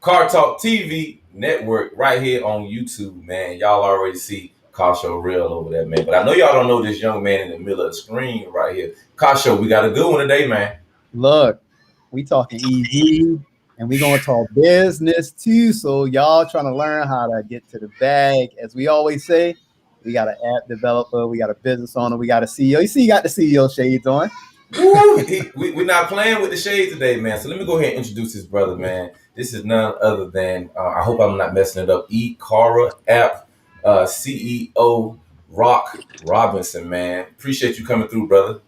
Car Talk TV network right here on YouTube, man. Y'all already see Car Show Real over there, man. But I know y'all don't know this young man in the middle of the screen right here. Car Show, we got a good one today, man. Look, we talking EV and we gonna talk business too. So y'all trying to learn how to get to the bag. As we always say, we got an app developer, we got a business owner, we got a CEO. You see, you got the CEO shades on. Woo! We're not playing with the shade today, man. So let me go ahead and introduce his brother, man. This is none other than, I hope I'm not messing it up, eCARRA app CEO Rock Robinson, man. Appreciate you coming through, brother.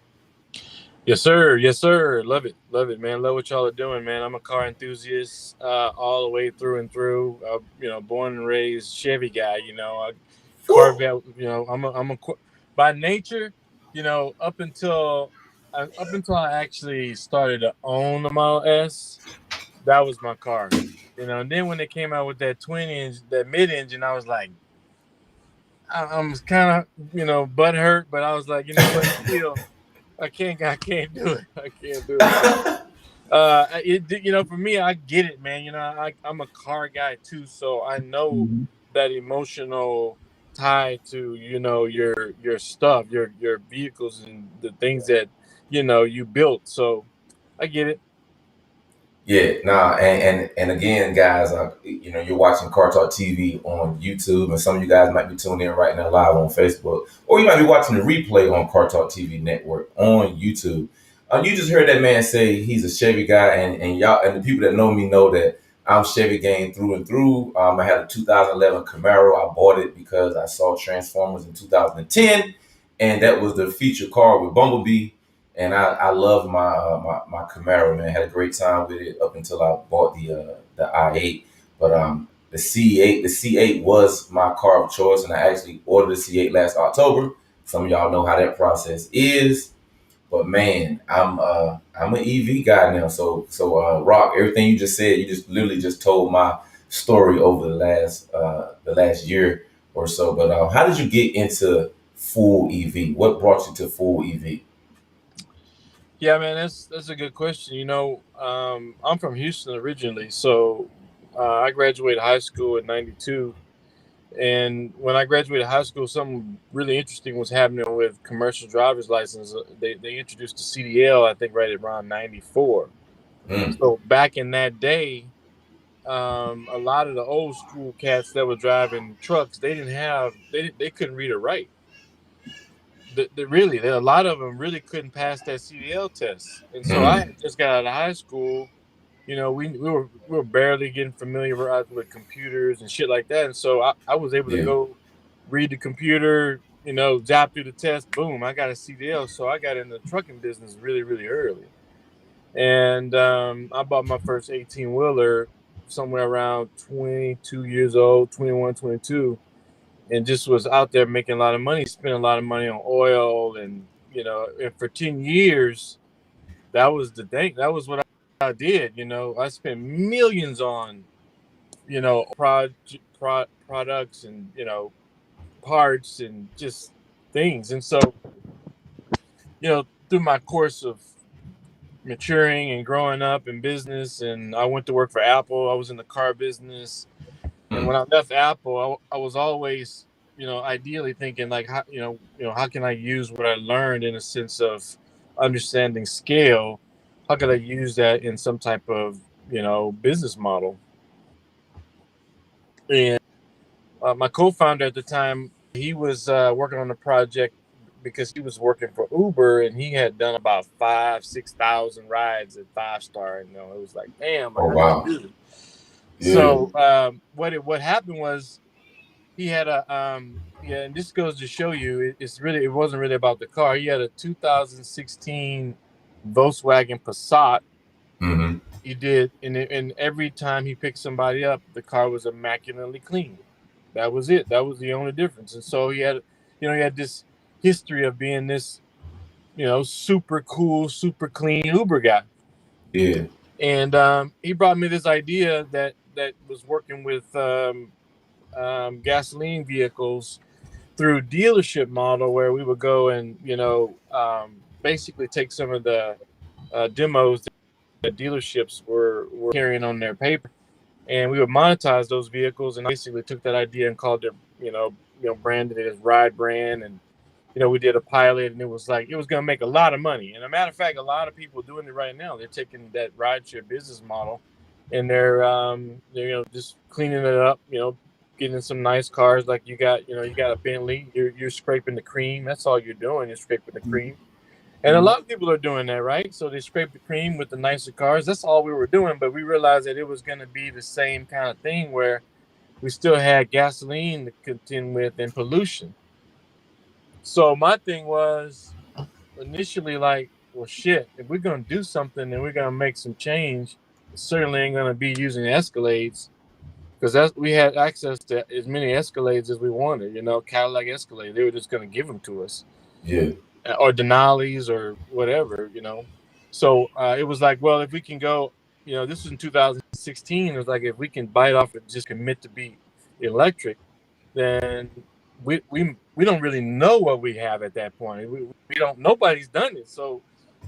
Yes, sir. Yes, sir. Love it. Love it, man. Love what y'all are doing, man. I'm a car enthusiast all the way through and through. Born and raised Chevy guy. Corvette. By nature. Up until I actually started to own the Model S, that was my car. And then when they came out with that twin engine, that mid engine, I was like, I'm kind of butt hurt, but I was like, you know what, still. I can't do it. I can't do it. For me, I get it, man. I'm a car guy too, so I know that emotional tie to your stuff, your vehicles, and the things that you built. So I get it. Yeah, nah, and again, guys, you're watching Car Talk TV on YouTube, and some of you guys might be tuned in right now live on Facebook, or you might be watching the replay on Car Talk TV network on YouTube. You just heard that man say he's a Chevy guy, and y'all and the people that know me know that I'm Chevy gang through and through. I had a 2011 Camaro. I bought it because I saw Transformers in 2010, and that was the feature car with Bumblebee. And I love my Camaro, man. I had a great time with it up until I bought the i8. But the C8 was my car of choice, and I actually ordered the C8 last October. Some of y'all know how that process is. But man, I'm an EV guy now. So Rock, everything you just said, you just literally just told my story over the last year or so. But how did you get into full EV? What brought you to full EV? Yeah, man, that's a good question. I'm from Houston originally, so I graduated high school in '92. And when I graduated high school, something really interesting was happening with commercial driver's license. They introduced the CDL, I think, right around '94. Mm. So back in that day, a lot of the old school cats that were driving trucks, they couldn't read or write. A lot of them really couldn't pass that CDL test. And so I Mm. had just got out of high school. We were barely getting familiar with computers and shit like that. And so I was able to Yeah. go read the computer, zap through the test, boom, I got a CDL. So I got in the trucking business really, really early. And I bought my first 18 wheeler somewhere around 22 years old, 21, 22, and just was out there making a lot of money, spending a lot of money on oil. And for 10 years, that was the thing. That was what I did. I spent millions on, products and, parts and just things. And so, through my course of maturing and growing up in business, and I went to work for Apple. I was in the car business. And when Mm. I left Apple, I was always, ideally thinking like, how can I use what I learned in a sense of understanding scale? How could I use that in some type of, business model? And my co-founder at the time, he was working on a project because he was working for Uber, and he had done about 6,000 rides at 5 Star. And it was like, damn, Oh how did you wow. do it? Yeah. So what happened was he had and this goes to show you it wasn't really about the car. He had a 2016 Volkswagen Passat. Mm-hmm. He did, and every time he picked somebody up, the car was immaculately clean. That was it. That was the only difference. And so he had this history of being this, super cool, super clean Uber guy. Yeah. And he brought me this idea that was working with gasoline vehicles through dealership model, where we would go and basically take some of the demos that dealerships were carrying on their paper, and we would monetize those vehicles, and basically took that idea and called it, branded it as Ride Brand, and we did a pilot, and it was like it was going to make a lot of money. And a matter of fact, a lot of people doing it right now. They're taking that rideshare business model, and they're just cleaning it up, getting some nice cars. Like you got a Bentley. You're scraping the cream. That's all you're doing. You're scraping the cream. And a lot of people are doing that, right? So they scrape the cream with the nicer cars. That's all we were doing. But we realized that it was going to be the same kind of thing where we still had gasoline to contend with and pollution. So my thing was initially like, well, shit, if we're going to do something and we're going to make some change, it certainly ain't going to be using Escalades, because we had access to as many Escalades as we wanted, Cadillac Escalade. They were just going to give them to us. Yeah. Or Denali's or whatever, So it was like, well, if we can go, this was in 2016. It was like, if we can bite off and just commit to be electric, then we don't really know what we have at that point. We don't. Nobody's done it, so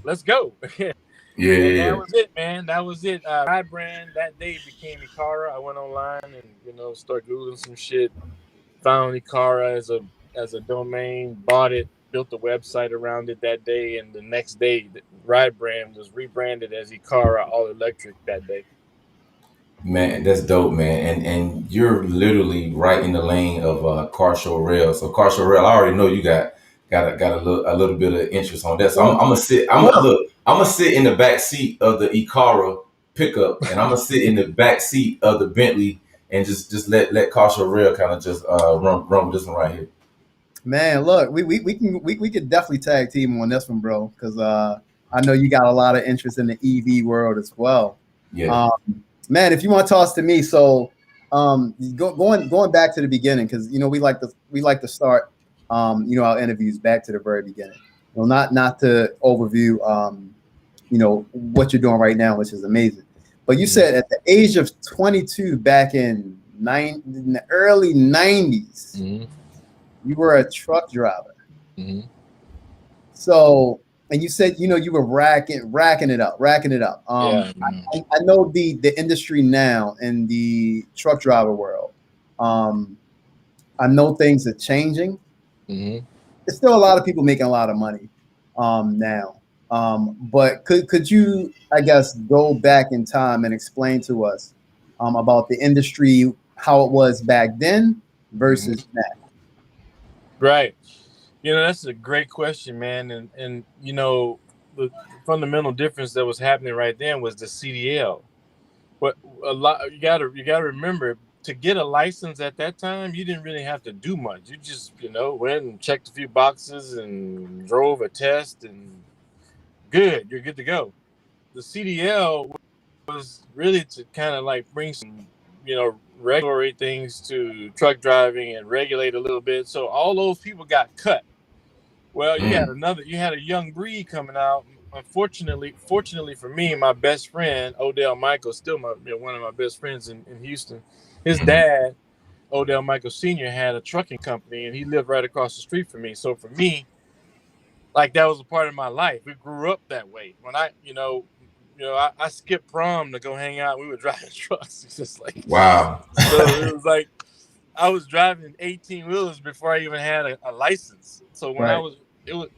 let's go. Yeah. That was it, man. That was it. Ride Brand that day became eCARRA. I went online and started googling some shit. Found eCARRA as a domain, bought it, built a website around it that day, and the next day, the Ride Brand was rebranded as eCARRA All Electric that day. Man, that's dope, man. And you're literally right in the lane of car show rail. So car show rail, I already know you got a little bit of interest on that. So I'm gonna sit. I'm gonna sit in the back seat of the eCARRA pickup, and I'm gonna sit in the back seat of the Bentley, and just let car show rail kind of just run with this one right here. Man, look, we could definitely tag team on this one, bro, because I know you got a lot of interest in the EV world as well. Yeah. Man, if you want to toss to me, so going back to the beginning, because we like to start our interviews back to the very beginning. Not to overview what you're doing right now, which is amazing. But you said at the age of 22, back in the early 90s, you were a truck driver. So, and you said you were racking it up. Yeah. I know the industry now in the truck driver world. I know things are changing. There's still a lot of people making a lot of money now. But could you, I guess, go back in time and explain to us about the industry, how it was back then versus now? Right. That's a great question, man. And the fundamental difference that was happening right then was the CDL. But you gotta remember, to get a license at that time, you didn't really have to do much. You just went and checked a few boxes and drove a test, and you're good to go. The CDL was really to kind of like bring some regulatory things to truck driving and regulate a little bit. So all those people got cut. Well, you had a young breed coming out. Unfortunately, fortunately for me, my best friend Odell Michael, still one of my best friends in Houston. His dad, Odell Michael Sr., had a trucking company, and he lived right across the street from me. So for me, like, that was a part of my life. We grew up that way. When I skipped prom to go hang out. We were driving trucks. It's just like, wow. So it was like I was driving 18 wheelers before I even had a license. So when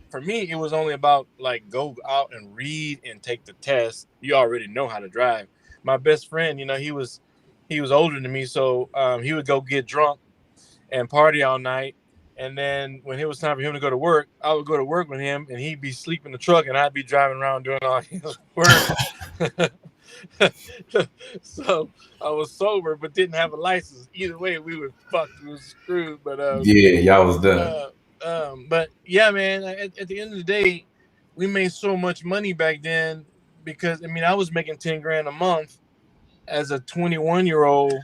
for me, it was only about like go out and read and take the test. You already know how to drive. My best friend, he was older than me, so he would go get drunk and party all night. And then when it was time for him to go to work, I would go to work with him, and he'd be sleeping in the truck, and I'd be driving around doing all his work. So I was sober, but didn't have a license. Either way, we were fucked. We were screwed. But yeah, y'all was done. But yeah, man. At the end of the day, we made so much money back then because I was making 10 grand a month as a 21-year-old.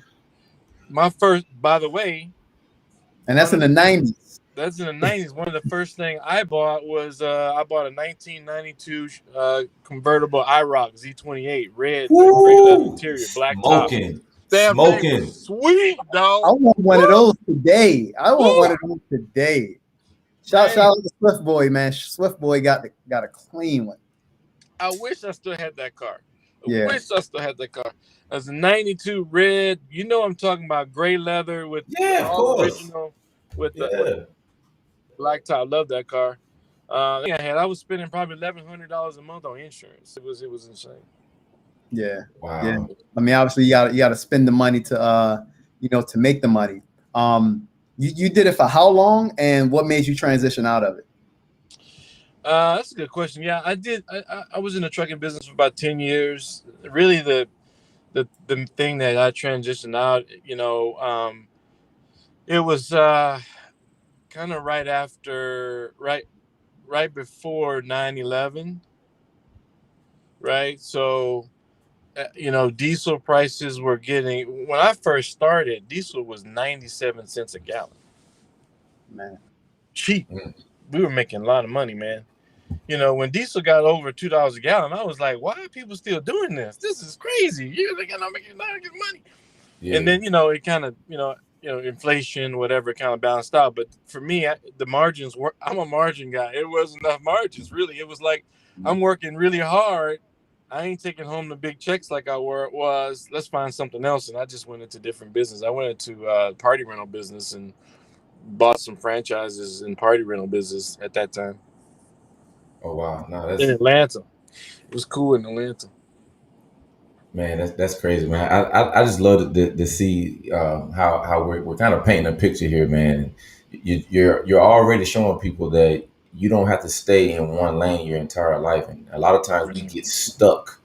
My first, by the way, and that's in the 90s. That's in the 90s. One of the first things I bought was I bought a 1992 convertible IROC Z28, red interior, black top. Damn thing, sweet dog. I want one of those today. Shout out to Swift Boy, man. Swift Boy got a clean one. I wish I still had that car. Yeah. wish I still had that car. It was a '92 red. You know I'm talking about, gray leather with Yeah, of all course. original with the Yeah. black top. Love that car. I was spending probably $1,100 a month on insurance. It was insane. Yeah. Yeah. Wow. I mean, obviously you gotta spend the money to to make the money. You did it for how long, and what made you transition out of it? That's a good question. Yeah, I did. I was in the trucking business for about 10 years. Really, the thing that I transitioned out, it was kind of right before 9/11, right? So diesel prices were getting, when I first started, diesel was 97 cents a gallon. Man. Cheap. Mm. We were making a lot of money, man. When diesel got over $2 a gallon, I was like, why are people still doing this? This is crazy. You're like, I'm making not getting money. And Yeah. then, it kind of, inflation, whatever, kind of balanced out. But for me, the margins were, I'm a margin guy. It wasn't enough margins, really. It was like, I'm working really hard. I ain't taking home the big checks like I was. Let's find something else. And I just went into different business. I went into party rental business and bought some franchises in party rental business at that time Oh wow. No, in that's Atlanta. It was cool in Atlanta. man, that's crazy, man. I just love to see how we're kind of painting a picture here, man. You're already showing people that you don't have to stay in one lane your entire life, and a lot of times we get stuck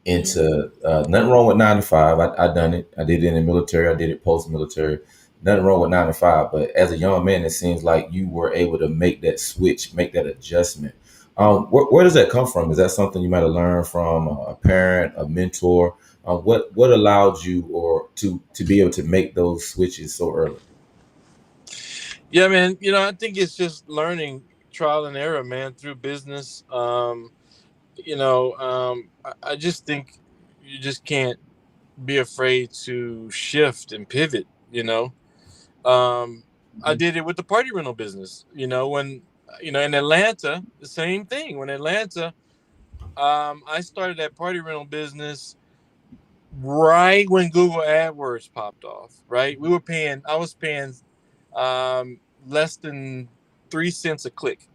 into nothing wrong with 9 to 5. I done it. I did it in the military. I did it post military. Nothing wrong with 9 to 5, but as a young man, it seems like you were able to make that switch, make that adjustment. Where does that come from? Is that something you might have learned from a parent, a mentor? What allowed you or to be able to make those switches so early? Yeah, man. I think it's just learning, trial and error, man, through business. I just think you just can't be afraid to shift and pivot. I Mhm. did it with the party rental business. When in Atlanta, the same thing. When Atlanta, I started that party rental business right when Google AdWords popped off. Right, I was paying um, less than 3 cents a click.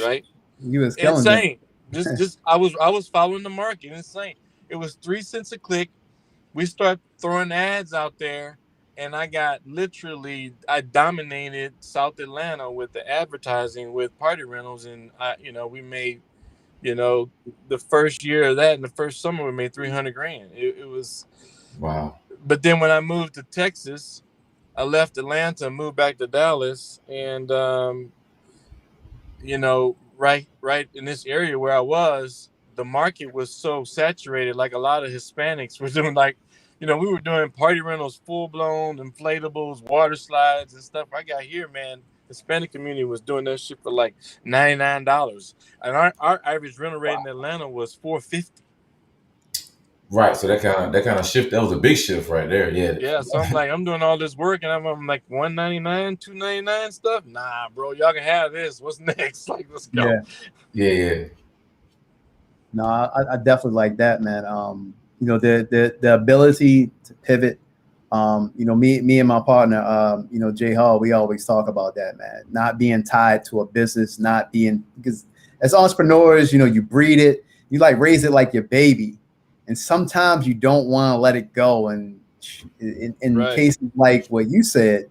Right, You was killing it. insane. Just I was following the market. Insane. It was 3 cents a click. We start throwing ads out there, and I dominated South Atlanta with the advertising with party rentals, and we made the first year of that, in the first summer, we made 300 grand. It was. Wow. But then when I moved to Texas, I left Atlanta, moved back to Dallas, and right in this area where I was, the market was so saturated. Like, a lot of Hispanics were doing, like, we were doing party rentals, full blown inflatables, water slides, and stuff. I got here, man. Hispanic community was doing that shit for like $99, and our average rental rate in Atlanta was $450. Right. So that kind of shift. That was a big shift right there. Yeah. Yeah, so I'm like, I'm doing all this work, and I'm like 199, 299 stuff. Nah, bro, y'all can have this. What's next? Like, let's go. Yeah. Yeah. Yeah. No, I definitely like that, man. The ability to pivot. Me and my partner, Jay Hall, we always talk about that, man. Not being tied to a business, not being, because as entrepreneurs, you breed it, you like raise it like your baby, and sometimes you don't want to let it go. And in Right. cases like what you said,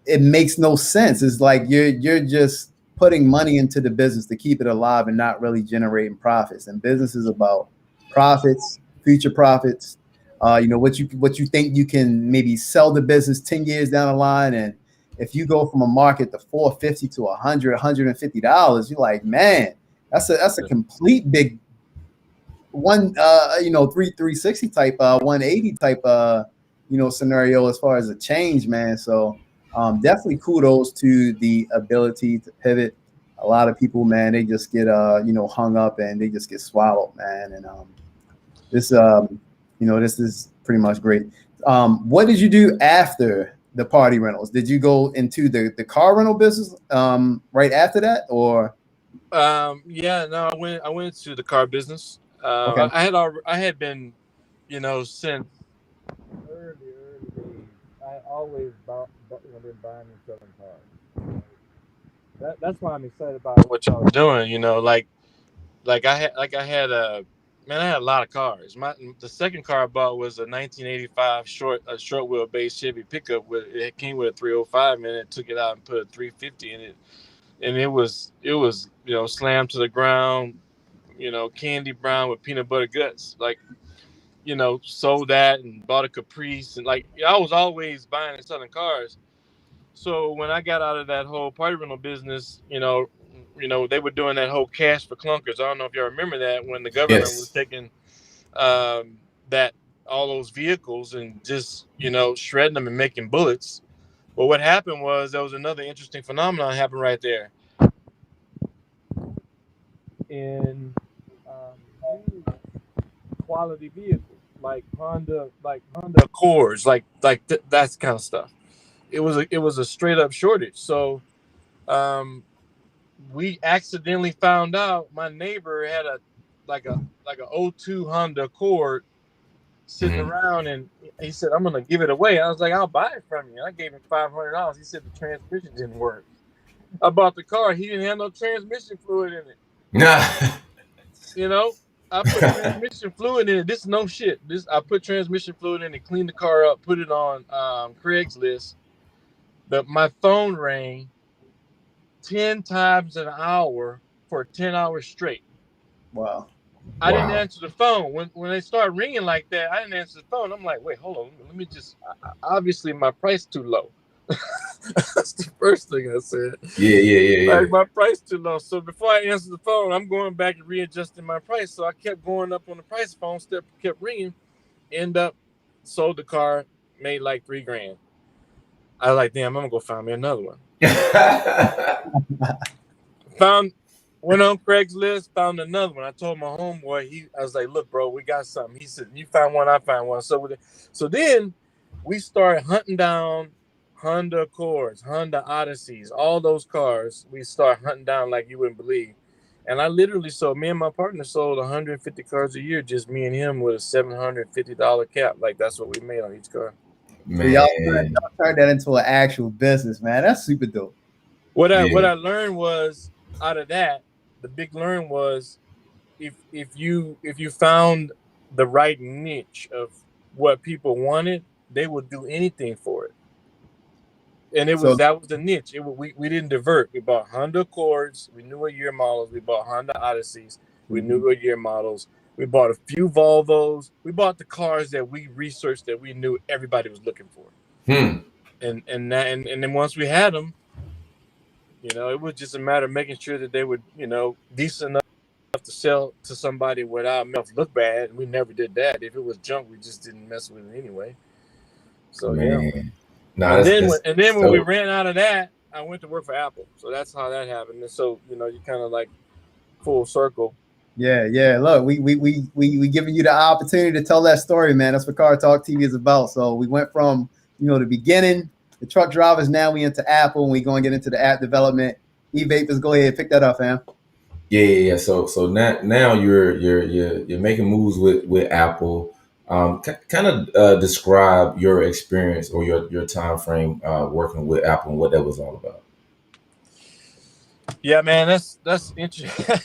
it makes no sense. It's like you're just putting money into the business to keep it alive and not really generating profits. And business is about profits, future profits. What you think you can maybe sell the business 10 years down the line. And if you go from a market to 450 to 100, $150, you're like, man, that's a complete big one, 360 type, 180 type, scenario as far as a change, man. So definitely kudos to the ability to pivot. A lot of people, man, they just get hung up and they just get swallowed, man. And this is pretty much great. What did you do after the party rentals? Did you go into the car rental business right after that, or? Yeah, no, I went to the car business. Okay. I had been you know, since early days, I always been buying and selling cars. That's why I'm excited about what y'all doing. You know, I had a man, I had a lot of cars. The second car I bought was a 1985 short wheelbase Chevy pickup. It came with a 305 in it. Took it out and put a 350 in it, and it was slammed to the ground. Candy brown with peanut butter guts. Like, sold that and bought a Caprice, and like I was always buying and selling cars. So when I got out of that whole party rental business, they were doing that whole cash for clunkers. I don't know if y'all remember that, when the government was Yes. taking that all those vehicles and just shredding them and making bullets. But what happened was there was another interesting phenomenon happened right there in used quality vehicles like Honda Accords, that's kind of stuff. It was a straight up shortage. So um, we accidentally found out my neighbor had a '02 Honda Accord sitting Hmm. around, and he said, "I'm gonna give it away." I was like, "I'll buy it from you." I gave him $500. He said the transmission didn't work. I bought the car. He didn't have no transmission fluid in it. Nah. You know, I put transmission fluid in it. This is no shit. I put transmission fluid in it, cleaned the car up, put it on Craigslist. But my phone rang 10 times an hour for 10 hours straight. Wow. I didn't Wow. answer the phone when they started ringing like that. I didn't answer the phone. I'm like, wait, hold on. Let me just. Obviously, my price too low. That's the first thing I said. Yeah, yeah, yeah, Like, yeah. my price too low. So before I answered the phone, I'm going back and readjusting my price. So I kept going up on the price. Phone step kept ringing. End up sold the car, made like $3,000. I was like, damn, I'm gonna go find me another one. Found Went on Craigslist, found another one. I told my homeboy, I was like, look, bro, we got something. He said, you found one, I found one. So then we started hunting down Honda Accords, Honda Odysseys, all those cars. We start hunting down like you wouldn't believe. And I literally sold, me and my partner sold 150 cars a year, just me and him, with a $750 cap. Like, that's what we made on each car. So y'all Man. turned that into an actual business, man. That's super dope. What Yeah. I learned was, out of that, the big learn was, if you found the right niche of what people wanted, they would do anything for it. And So that was the niche. We didn't divert. We bought Honda Accords. We knew what year models. We bought Honda Odysseys. We knew what year models. We bought a few Volvos. We bought the cars that we researched, that we knew everybody was looking for. Hmm. And then once we had them, it was just a matter of making sure that they were, decent enough to sell to somebody without making it look bad. And we never did that. If it was junk, we just didn't mess with it anyway. So yeah. Man. Nah, And then that's when we dope. ran out of that, I went to work for Apple. So that's how that happened. And so you kind of like full circle. yeah, yeah. Look, we giving you the opportunity to tell that story, man. That's what Car Talk TV is about. So we went from the beginning, the truck drivers. Now we into Apple, and we going to get into the app development. E-Vapors, go ahead, pick that up, fam. Yeah, yeah, yeah. So now you're making moves with Apple. Kind of describe your experience or your time frame working with Apple and what that was all about. Yeah, man, that's interesting.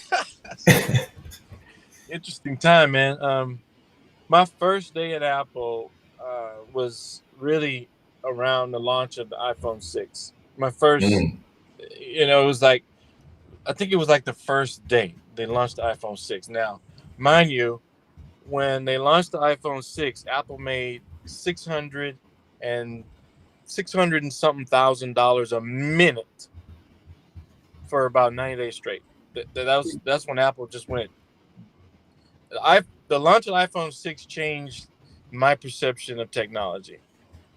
Interesting time, man. My first day at Apple was really around the launch of the iPhone 6. My first, Mm. it was like, I think it was like the first day they launched the iPhone 6. Now, mind you, when they launched the iPhone 6, Apple made 600 and something $1,000 a minute for about 90 days straight. That's when Apple just went. The launch of iPhone 6 changed my perception of technology,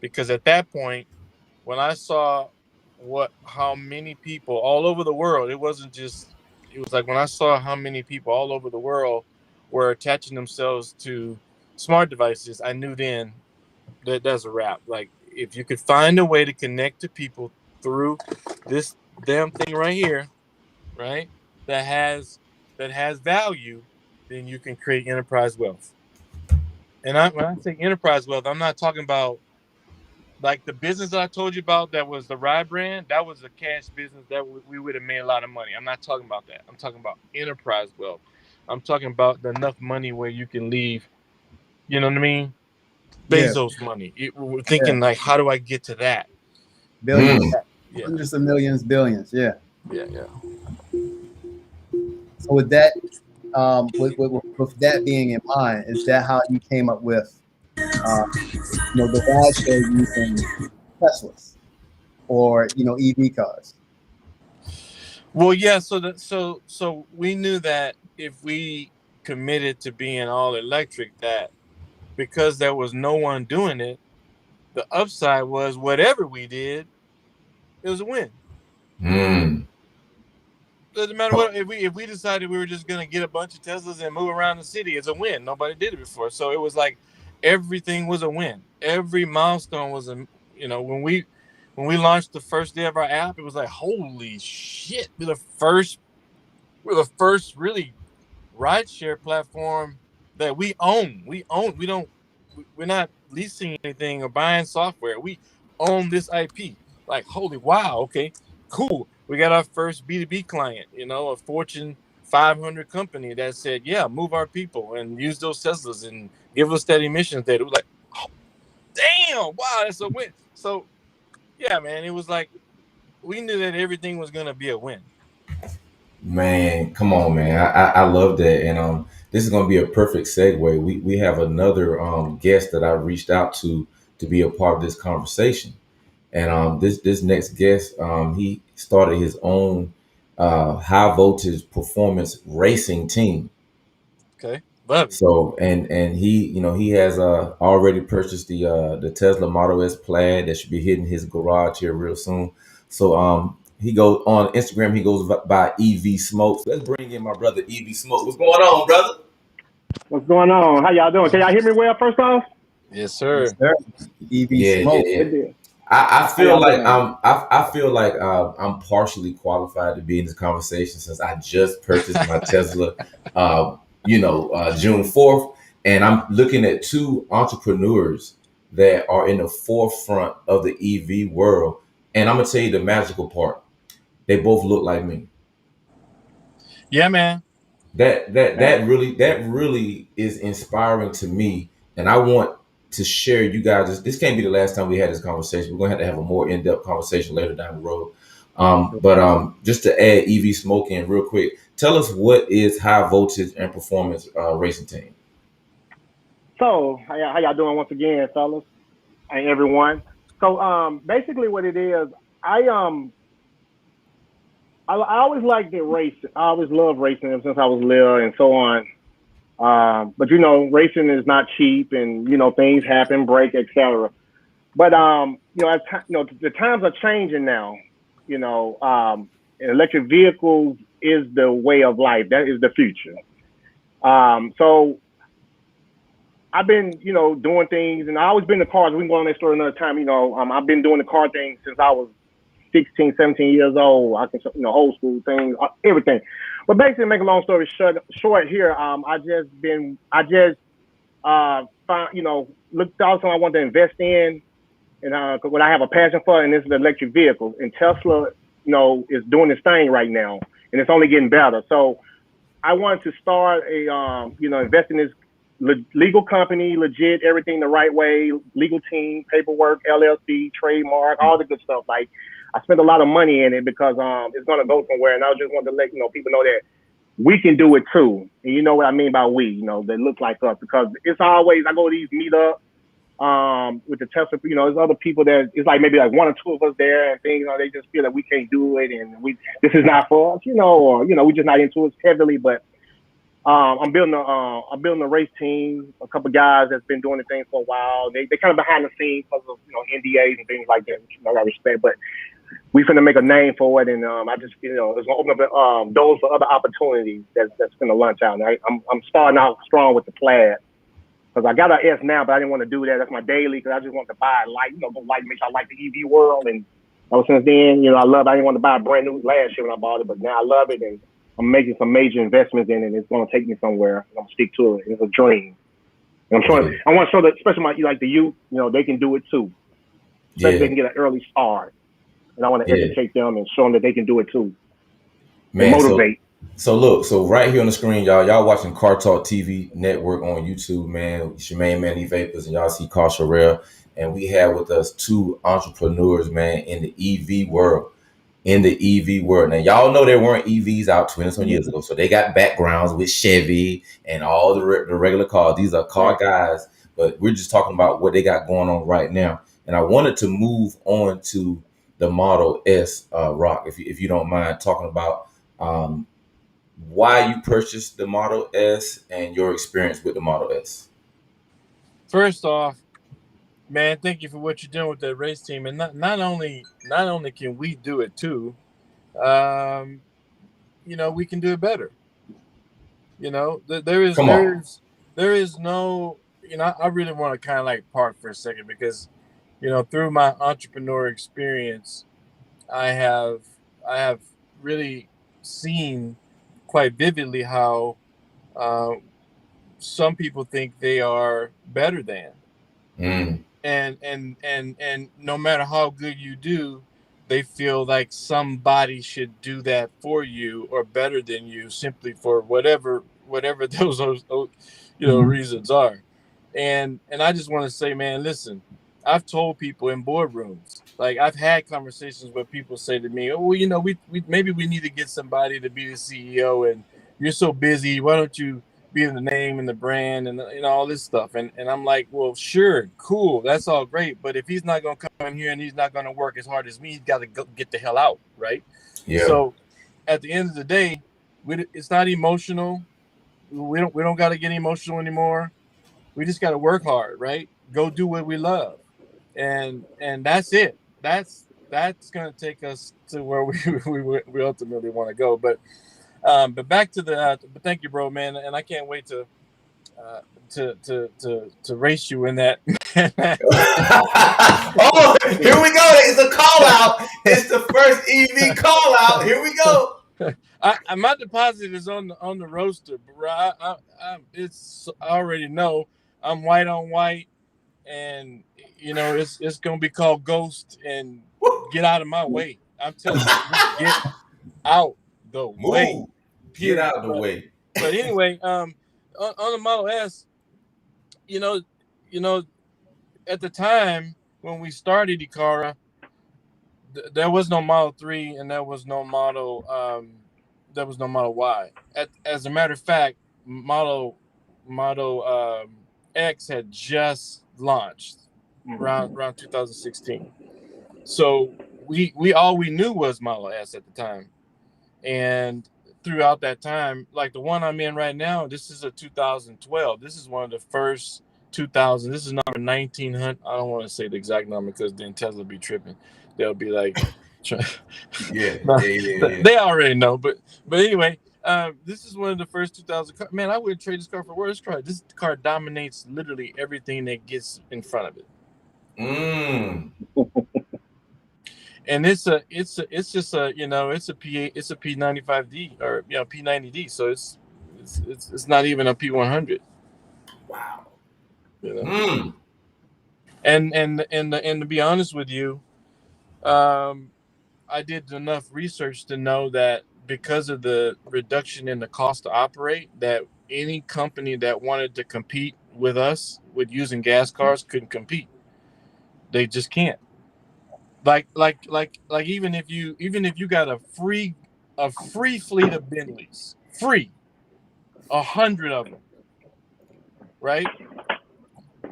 because at that point, when I saw how many people all over the world, it was like when I saw how many people all over the world were attaching themselves to smart devices, I knew then that that's a wrap. Like, if you could find a way to connect to people through this damn thing right here, right, that has value, then you can create enterprise wealth. And when I say enterprise wealth, I'm not talking about like the business that I told you about that was the rye brand. That was a cash business that we would have made a lot of money. I'm not talking about that. I'm talking about enterprise wealth. I'm talking about enough money where you can leave, you know what I mean? Yeah, Bezos money. We're yeah. thinking like, how do I get to that? Billions, Mm. That yeah, hundreds of millions, billions. Yeah. yeah. So with that, with that being in mind, is that how you came up with, uh, the ride share using Teslas or EV cars? Well, yeah. So we knew that if we committed to being all electric, that because there was no one doing it, the upside was whatever we did, it was a win. Mm. Doesn't matter what if we decided we were just gonna get a bunch of Teslas and move around the city, it's a win. Nobody did it before, so it was like everything was a win. Every milestone was a when we launched the first day of our app, it was like holy shit, we're the first really rideshare platform that we own. We own. We don't. We're not leasing anything or buying software. We own this IP. Like, holy wow. Okay, cool. We got our first B2B client. A Fortune 500 company that said, "Yeah, move our people and use those Teslas and give us that emissions data." It was like, oh, damn, wow, that's a win. So, yeah, man, it was like we knew that everything was gonna be a win. Man, come on, man. I love that. And this is gonna be a perfect segue. We have another guest that I reached out to be a part of this conversation. And this next guest, he started his own high voltage performance racing team. Okay, love it. So and he he has already purchased the Tesla Model S Plaid that should be hitting his garage here real soon. So he goes on Instagram. He goes by EV Smoke. So let's bring in my brother EV Smoke. What's going on, brother? What's going on? How y'all doing? Can y'all hear me well first off? Yes, Yes, sir. sir. EV Yeah, yeah, smoke. yeah. Good deal. I How feel y'all like doing? I feel like I'm partially qualified to be in this conversation since I just purchased my Tesla, June 4th, and I'm looking at two entrepreneurs that are in the forefront of the EV world. And I'm gonna tell you the magical part: they both look like me. Yeah, man. That really is inspiring to me, and I want to share you guys. This can't be the last time we had this conversation. We're gonna have a more in-depth conversation later down the road. But just to add EV smoking real quick, tell us what is high voltage and performance racing team. So, how y'all doing once again, fellas and everyone? So, basically, what it is, I I always liked the race. I always loved racing ever since I was little and so on. But racing is not cheap, and things happen, break, etc. But as the times are changing now. Electric vehicles is the way of life. That is the future. So I've been, doing things, and I always been in the cars. We can go on that story another time. I've been doing the car thing since I was 16, 17 years old. I can, old school things, everything. But basically, make a long story short here, I just found, looked out something I wanted to invest in, and what I have a passion for, and this is the electric vehicles. And Tesla, is doing this thing right now, and it's only getting better. So I wanted to start invest in this legal company, legit, everything the right way, legal team, paperwork, LLC, trademark, all the good stuff. Like, I spent a lot of money in it because it's going to go somewhere, and I just wanted to let people know that we can do it too. And you know what I mean by we, that look like us, because it's always, I go to these meetups with the Tesla, there's other people that it's like maybe like one or two of us there, and things, they just feel that we can't do it, and this is not for us, or we're just not into it heavily. But I'm building a race team, a couple guys that's been doing the thing for a while. They kind of behind the scenes because of NDAs and things like that, which I got respect. But we finna make a name for it, and I just it's gonna open up doors for other opportunities that's gonna launch out. And I'm starting out strong with the Plaid because I got an S now, but I didn't want to do that. That's my daily because I just want to buy a light, go light, make sure I like the EV world. And ever since then, I didn't want to buy a brand new last year when I bought it, but now I love it, and I'm making some major investments in it. It's going to take me somewhere. I'm going to stick to it. It's a dream. And I'm showing, I want to show that, especially like the youth, they can do it too. Especially they can get an early start. And I want to educate them and show them that they can do it too. Man, and motivate. So look, so right here on the screen, y'all watching Car Talk TV network on YouTube, man. It's your main man, E Vapors, and y'all see Carl Sherrill. And we have with us two entrepreneurs, man, in the EV world. Now, y'all know there weren't EVs out 20 years ago, so they got backgrounds with Chevy and all the regular cars. These are car guys, but we're just talking about what they got going on right now. And I wanted to move on to the Model S, Rock, if you don't mind talking about why you purchased the Model S and your experience with the Model S. First off, man, thank you for what you're doing with that race team. And not only can we do it too, we can do it better. There is no, I really want to kind of like park for a second because, through my entrepreneur experience, I have really seen quite vividly how some people think they are better than. And no matter how good you do, they feel like somebody should do that for you or better than you simply for whatever those reasons are. And I just want to say, man, listen, I've told people in boardrooms, like I've had conversations where people say to me, oh, well, we maybe we need to get somebody to be the CEO, and you're so busy, why don't you be in the name and the brand and all this stuff. And I'm like, well, sure, cool, that's all great, but if he's not going to come in here and he's not going to work as hard as me, he's got to get the hell out, right? Yeah. So at the end of the day, it's not emotional. We don't got to get emotional anymore. We just got to work hard, right? Go do what we love, and that's it. That's going to take us to where we ultimately want to go. But back to the. But thank you, bro, man, and I can't wait to race you in that. Oh, here we go! It's a call out. It's the first EV call out. Here we go. My deposit is on the roaster, bro. I already know I'm white on white, and it's gonna be called Ghost. And get out of my way. I'm telling you, get out the way. Get out the way. But anyway, on the Model S, at the time when we started eCARRA, there was no Model 3 and there was no Model Y. As a matter of fact, Model X had just launched around 2016. So we all we knew was Model S at the time. And throughout that time, like the one I'm in right now, this is a 2012. This is one of the first 2000. This is number 1900. I don't want to say the exact number because then Tesla be tripping. They'll be like, yeah. They already know. But anyway, this is one of the first 2000 cars. Man, I wouldn't trade this car for worse. This car dominates literally everything that gets in front of it. And it's a P95D or P90D, so it's not even a P100. Wow. And to be honest with you, I did enough research to know that because of the reduction in the cost to operate, that any company that wanted to compete with us with using gas cars couldn't compete. They just can't. Like even if you got a free fleet of Bentleys, 100 of them, right?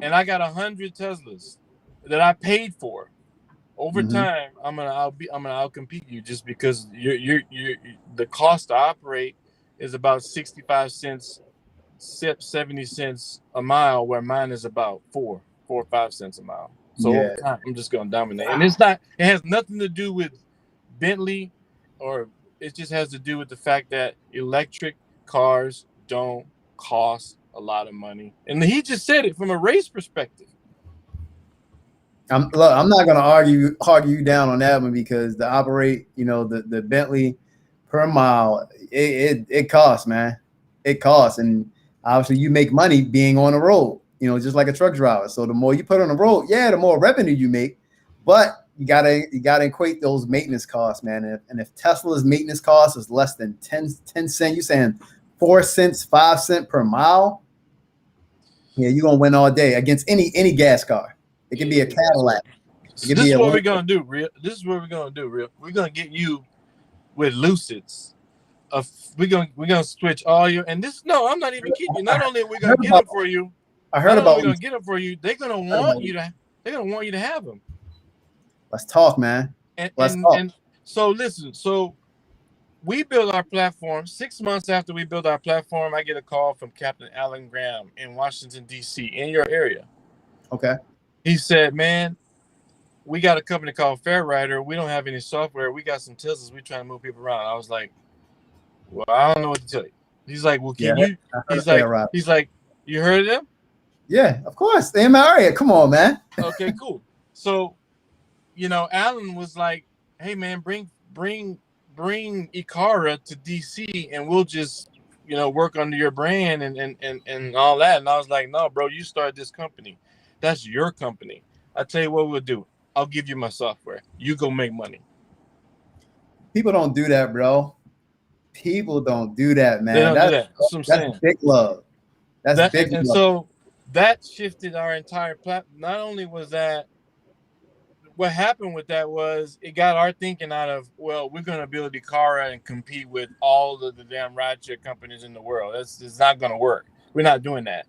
And I got 100 Teslas that I paid for. Over time, I'm gonna outcompete you just because you're the cost to operate is about 65 cents, 70 cents a mile, where mine is about 4 or 5 cents a mile. So over time, I'm just gonna dominate. And it has nothing to do with Bentley, or it just has to do with the fact that electric cars don't cost a lot of money. And he just said it from a race perspective. I'm not going to argue you down on that one because to operate, the Bentley per mile, it costs, man. It costs, and obviously you make money being on the road. just like a truck driver. So the more you put on the road, the more revenue you make, but you gotta equate those maintenance costs, man. And if Tesla's maintenance cost is less than 10 cents, you're saying 4 cents, 5 cents per mile. Yeah, you're gonna win all day against any gas car. It can be a Cadillac. So this is what we're gonna do, real. This is what we're gonna do, real. We're gonna get you with Lucids. We're gonna switch all your and this. No, I'm not even kidding you. Not only are we gonna get them for you, I heard about. We're gonna get them for you. They're gonna want you to. They're gonna want you to have them. Let's talk, man. Let's talk. And so listen. So we built our platform. 6 months after we built our platform, I get a call from Captain Alan Graham in Washington D.C. in your area. Okay. He said, "Man, we got a company called Fairrider. We don't have any software. We got some Teslas. We're trying to move people around." I was like, "Well, I don't know what to tell you." He's like, "Well, can you?" He's like, "You heard of them?" Yeah, of course. They're in my area. Come on, man. Okay, cool. So, Alan was like, "Hey, man, bring eCARRA to DC, and we'll just, work under your brand and all that." And I was like, "No, bro, you started this company. That's your company. I tell you what we'll do. I'll give you my software. You go make money." People don't do that, bro. People don't do that, man. They don't do that. That's what I'm saying. Big love. That's big and love. So that shifted our entire platform. Not only was that, what happened with that was it got our thinking out of, well, we're going to build eCARRA and compete with all of the damn rideshare companies in the world. It's not going to work. We're not doing that.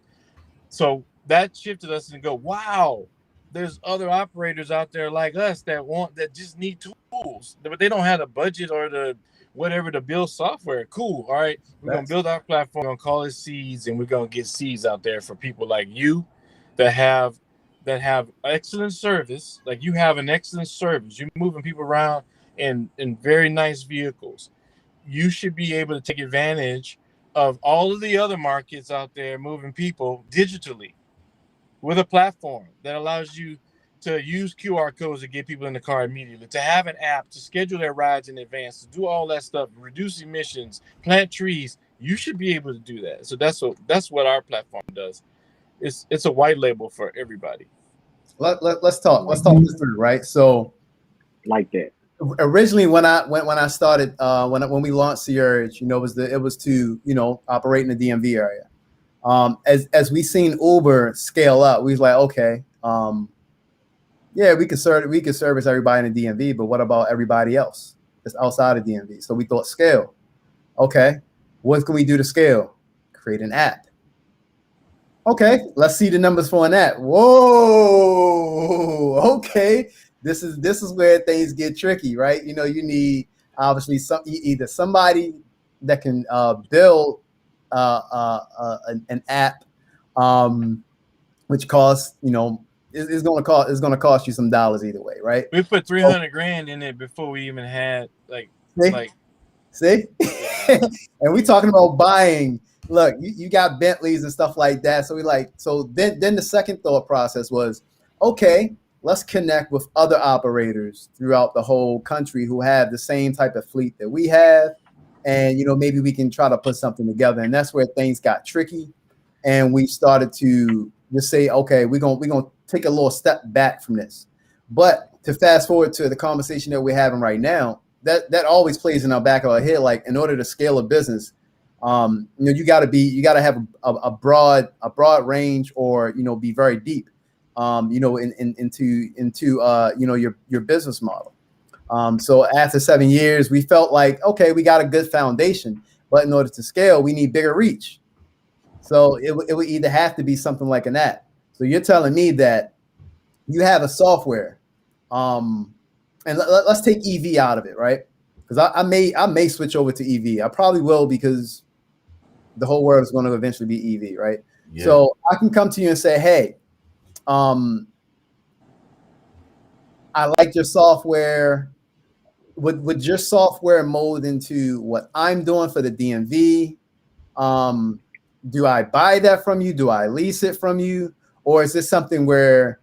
So that shifted us and go, wow, there's other operators out there like us that just need tools, but they don't have the budget or the whatever to build software. Cool. All right. We're going to build our platform. We're going to call it Seeds, and we're going to get seeds out there for people like you that have excellent service. Like you have an excellent service. You're moving people around in very nice vehicles. You should be able to take advantage of all of the other markets out there moving people digitally with a platform that allows you to use QR codes to get people in the car immediately, to have an app, to schedule their rides in advance, to do all that stuff, reduce emissions, plant trees. You should be able to do that. So that's what our platform does. It's a white label for everybody. Let's talk this through, right? So, like that. Originally, when I started, when we launched the Urge, it was to operate in the DMV area. As we seen Uber scale up, we was like, okay, we could service everybody in the DMV, but what about everybody else that's outside of DMV? So we thought scale. Okay, what can we do to scale? Create an app. Okay, let's see the numbers for an app. Whoa, okay. This is where things get tricky, right? You need obviously either somebody that can build an app, which costs, it's going to cost you some dollars either way, right? We put $300,000 in it before we even had see? And we talking about buying. Look, you got Bentleys and stuff like that. So then the second thought process was, okay, let's connect with other operators throughout the whole country who have the same type of fleet that we have. And, maybe we can try to put something together. And that's where things got tricky. And we started to just say, okay, we're going to take a little step back from this. But to fast forward to the conversation that we're having right now, that always plays in our back of our head. Like, in order to scale a business, you got to have a broad range, or be very deep, into your business model. So after 7 years, we felt like, okay, we got a good foundation, but in order to scale, we need bigger reach. So it would either have to be something like an app. So you're telling me that you have a software, and let's take EV out of it, right? Because I may switch over to EV. I probably will, because the whole world is going to eventually be EV, right? Yeah. So I can come to you and say, hey, I like your software. Would your software mold into what I'm doing for the DMV? Do I buy that from you? Do I lease it from you? Or is this something where,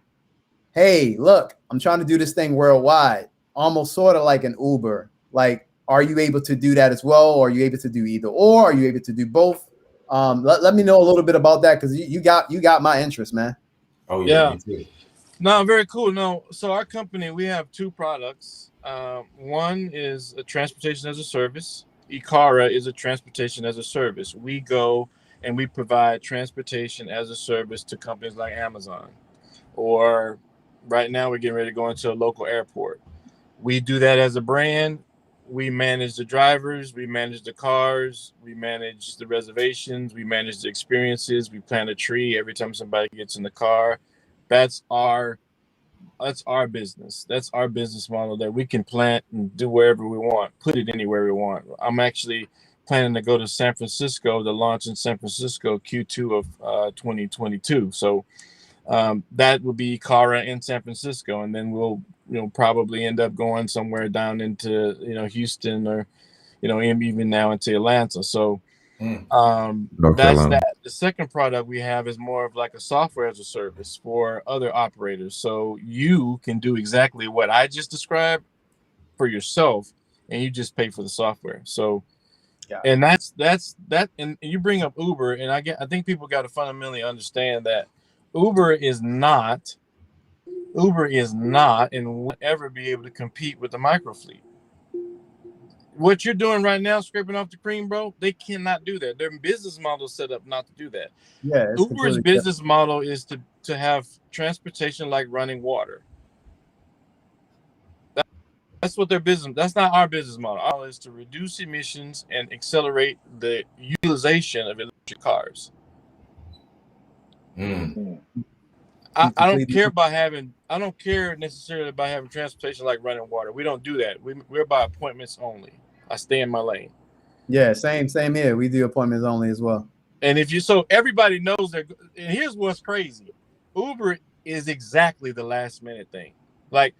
hey, look, I'm trying to do this thing worldwide, almost sort of like an Uber. Like, are you able to do that as well? Or are you able to do either or? Are you able to do both? Let me know a little bit about that, because you got my interest, man. Oh yeah, Yeah. me too. No, very cool. No, so our company, we have two products. One is a transportation as a service. eCARRA is a transportation as a service. We go and we provide transportation as a service to companies like Amazon, or right now we're getting ready to go into a local airport. We do that as a brand. We manage the drivers, we manage the cars, we manage the reservations, we manage the experiences. We plant a tree every time somebody gets in the car. That's our that's our business. That's our business model that we can plant and do wherever we want, put it anywhere we want. I'm actually planning to go to San Francisco to launch in San Francisco Q2 of 2022. So that will be CARTALKTV in San Francisco, and then we'll probably end up going somewhere down into Houston, or even now into Atlanta. So North that's Carolina. that. The second product we have is more of like a software as a service for other operators. So you can do exactly what I just described for yourself, and you just pay for the software. So, Yeah. and that's that. And you bring up Uber, and I think people got to fundamentally understand that Uber is not, and will ever be able to compete with the microfleet. What you're doing right now, scraping off the cream, bro, they cannot do that. Their business model is set up not to do that. Yeah, it's Uber's completely business model is to have transportation like running water. That's what their business. That's not our business model. Our model is to reduce emissions and accelerate the utilization of electric cars. I don't care about having. I don't care necessarily about having transportation like running water. We don't do that. We're by appointments only. I stay in my lane. Yeah, same here. We do appointments only as well. And so everybody knows that. And here's what's crazy: Uber is exactly the last minute thing. Like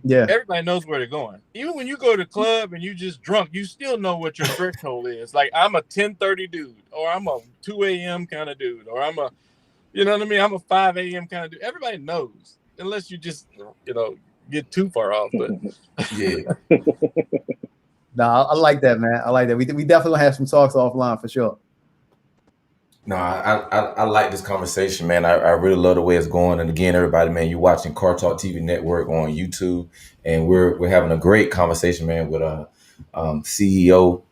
Yeah. everybody knows where they're going. Even when you go to the club and you just drunk, you still know what your threshold is. Like, I'm a 10:30 dude, or I'm a 2 a.m. kind of dude, or I'm a, you know what I mean? I'm a 5 a.m. kind of dude. Everybody knows, unless you just, get too far off. But Yeah. No, I like that, man. I like that. We definitely have some talks offline for sure. No, I like this conversation, man. I really love the way it's going. And again, everybody, man, you're watching Car Talk TV Network on YouTube, and we're having a great conversation, man, with CEO.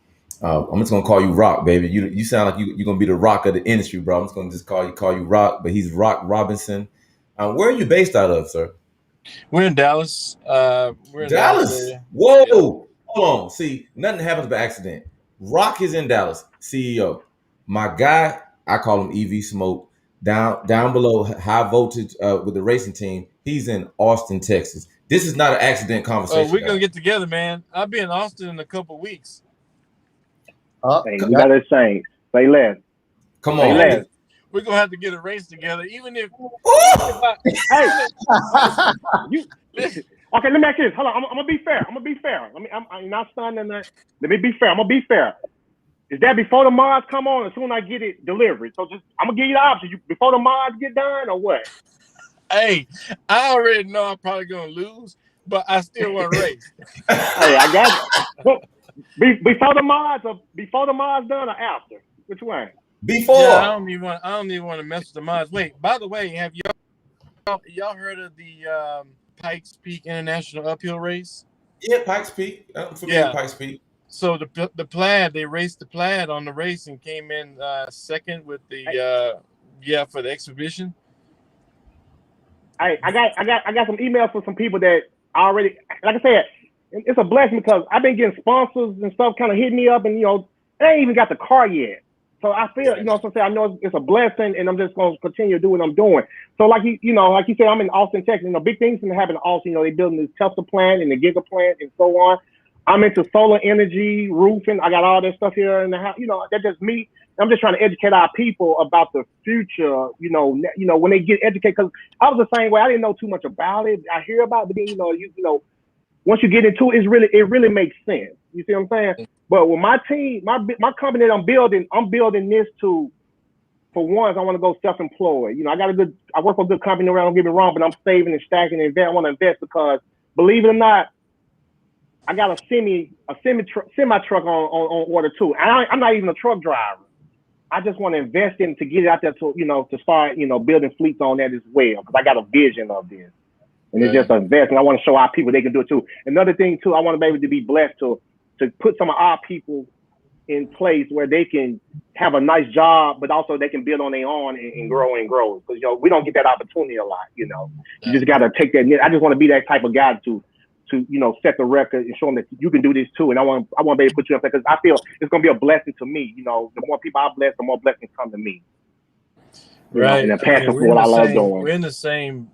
I'm just gonna call you Rock, baby. You sound like you're gonna be the Rock of the industry, bro. I'm just gonna call you Rock, but he's Rock Robinson. Where are you based out of, sir? we're in Dallas. We're in Dallas. Dallas. Whoa. Yeah. Hold on. See, nothing happens by accident. Rock is in Dallas, CEO. My guy, I call him EV Smoke. Down below, high voltage with the racing team. He's in Austin, Texas. This is not an accident conversation. We're gonna guys. get together, man. I'll be in Austin in a couple weeks. Hey, we got a Saints. Say less. Come Say on. less. We're gonna have to get a race together, even if Hey, you. Okay, let me ask you this. Hold on, I'm gonna be fair. I'm not stunned. Let me be fair. I'm gonna be fair. Is that before the mods come on, as soon as I get it delivered? So I'm gonna give you the option. Before the mods get done, or what? Hey, I already know I'm probably gonna lose, but I still want to race. Hey, I got it. Before the mods done, or after? Which one? Before. Yeah, I don't even want to mess with the mods. Wait, by the way, have y'all heard of the Pikes Peak International Uphill Race? Yeah, Pikes Peak. I'm familiar with Pikes Peak. So the Plaid, they raced the Plaid on the race and came in second with the for the exhibition. I got some emails from some people that already, like I said, it's a blessing because I've been getting sponsors and stuff kind of hitting me up, and they ain't even got the car yet. So I feel, so I know it's a blessing, and I'm just going to continue to do what I'm doing. So like you said, I'm in Austin, Texas. Big things can happen in Austin. They building this Tesla plant and the Giga plant and so on. I'm into solar energy, roofing. I got all that stuff here in the house. That's just me. I'm just trying to educate our people about the future. When they get educated, because I was the same way. I didn't know too much about it. I hear about it, but then once you get into it, it really makes sense. You see what I'm saying? But with my team, my company that I'm building this to. For once, I want to go self-employed. I work for a good company. Don't get me wrong, but I'm saving and stacking and invest. I want to invest because, believe it or not, I got a semi truck on order too. I'm not even a truck driver. I just want to invest in to get it out there to, to start, building fleets on that as well. Because I got a vision of this. And it's just an investment. I want to show our people they can do it too. Another thing too, I want to be able to be blessed to put some of our people in place where they can have a nice job, but also they can build on their own and grow and grow. Because we don't get that opportunity a lot. You just got to take that. I just want to be that type of guy to set the record and show them that you can do this too. And I want to be able to put you up there because I feel it's going to be a blessing to me. The more people I bless, the more blessings come to me. Right. And a passion for what I love doing. We're in the same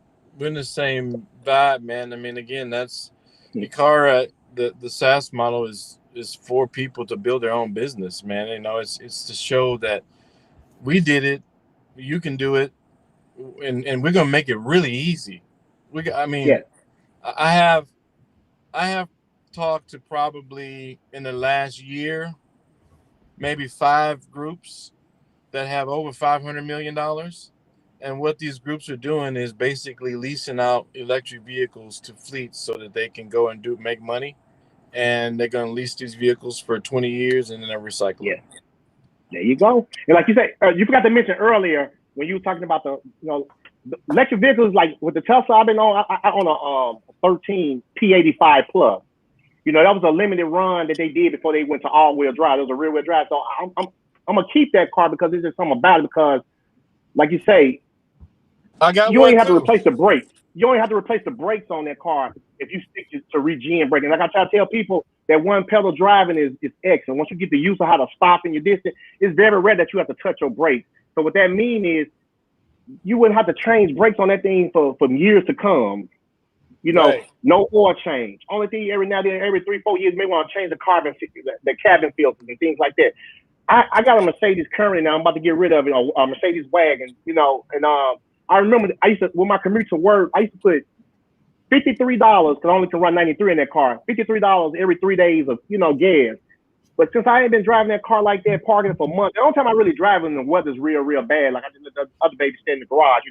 vibe, man. I mean, again, that's eCARRA. The SaaS model is for people to build their own business, man. It's to show that we did it, you can do it, and we're gonna make it really easy. I have talked to probably in the last year, maybe 5 groups that have over $500 million. And what these groups are doing is basically leasing out electric vehicles to fleets so that they can go and make money. And they're going to lease these vehicles for 20 years and then they're recycling. Yeah. There you go. And like you said, you forgot to mention earlier when you were talking about the electric vehicles, like with the Tesla I've been on, I own a 13 P85 Plus. That was a limited run that they did before they went to all-wheel drive. It was a rear-wheel drive. So I'm going to keep that car because there's just something about it because, like you say, you only have to replace the brakes. You only have to replace the brakes on that car if you stick to regen braking. Like I try to tell people that one pedal driving is X. And once you get the use of how to stop in your distance, it's very rare that you have to touch your brakes. So what that means is you wouldn't have to change brakes on that thing for years to come. No oil change. Only thing every now and then, every 3-4 years, you may want to change the cabin filters and things like that. I got a Mercedes currently now. I'm about to get rid of it, a Mercedes wagon, and I remember I used to, with my commute to work, I used to put $53 because I only can run 93 in that car. $53 every 3 days of gas. But since I ain't been driving that car like that, parking it for months, the only time I really drive when the weather's real bad, like I just let the other baby stand in the garage,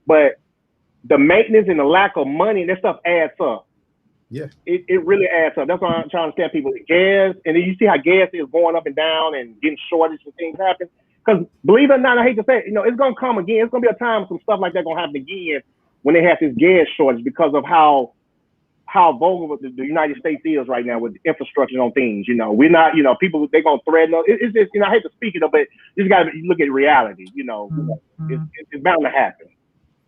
But the maintenance and the lack of money, that stuff adds up. Yeah, it really adds up. That's why I'm trying to tell people gas, and then you see how gas is going up and down and getting shortage and things happen. Because believe it or not, I hate to say it, it's gonna come again. It's gonna be a time some stuff like that gonna happen again when they have this gas shortage because of how vulnerable the United States is right now with infrastructure on things. We're not, people they're gonna threaten us. It's just, I hate to speak it, but you just gotta look at reality. It's bound to happen.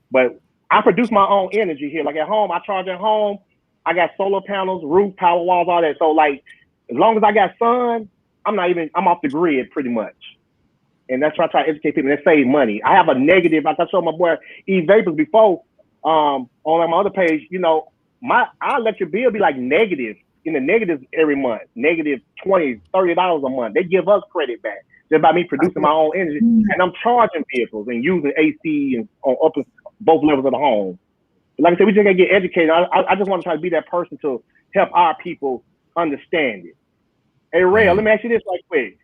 But I produce my own energy here. Like at home, I charge at home. I got solar panels, roof, power walls, all that. So like, as long as I got sun, I'm off the grid pretty much. And that's why I try to educate people and save money. I have a negative, like I showed my boy E-Vapors before, on my other page, our electric bill be like negative, in the negatives every month, negative $20, $30 a month. They give us credit back just by me producing my own energy. And I'm charging vehicles and using AC and on up in both levels of the home. Like I said, we just gotta get educated. I just want to try to be that person to help our people understand it. Hey, Ray, let me ask you this right quick.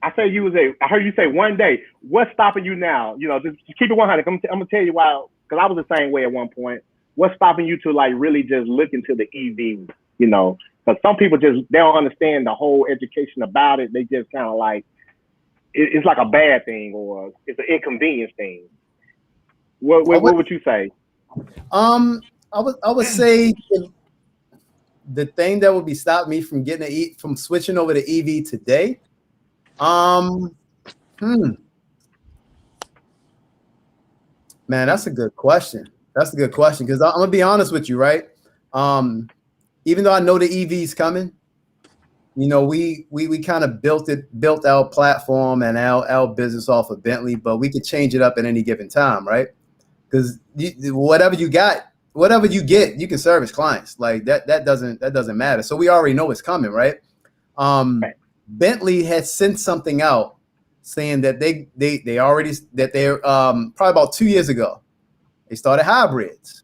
I heard you say one day. What's stopping you now? Just keep it 100. I'm gonna tell you why. Because I was the same way at one point. What's stopping you to like really just look into the EV? Because some people they don't understand the whole education about it. They just kind of like it's like a bad thing or it's an inconvenience thing. What would you say? I would say the thing that would be stopping me from from switching over to EV today. Man, that's a good question. Because I'm gonna be honest with you, right? Even though I know the EV's coming, we kind of built our platform and our business off of Bentley, but we could change it up at any given time, right? Because whatever you get, you can service clients. Like that doesn't matter. So we already know it's coming, right? Bentley had sent something out saying that they're probably about 2 years ago, they started hybrids.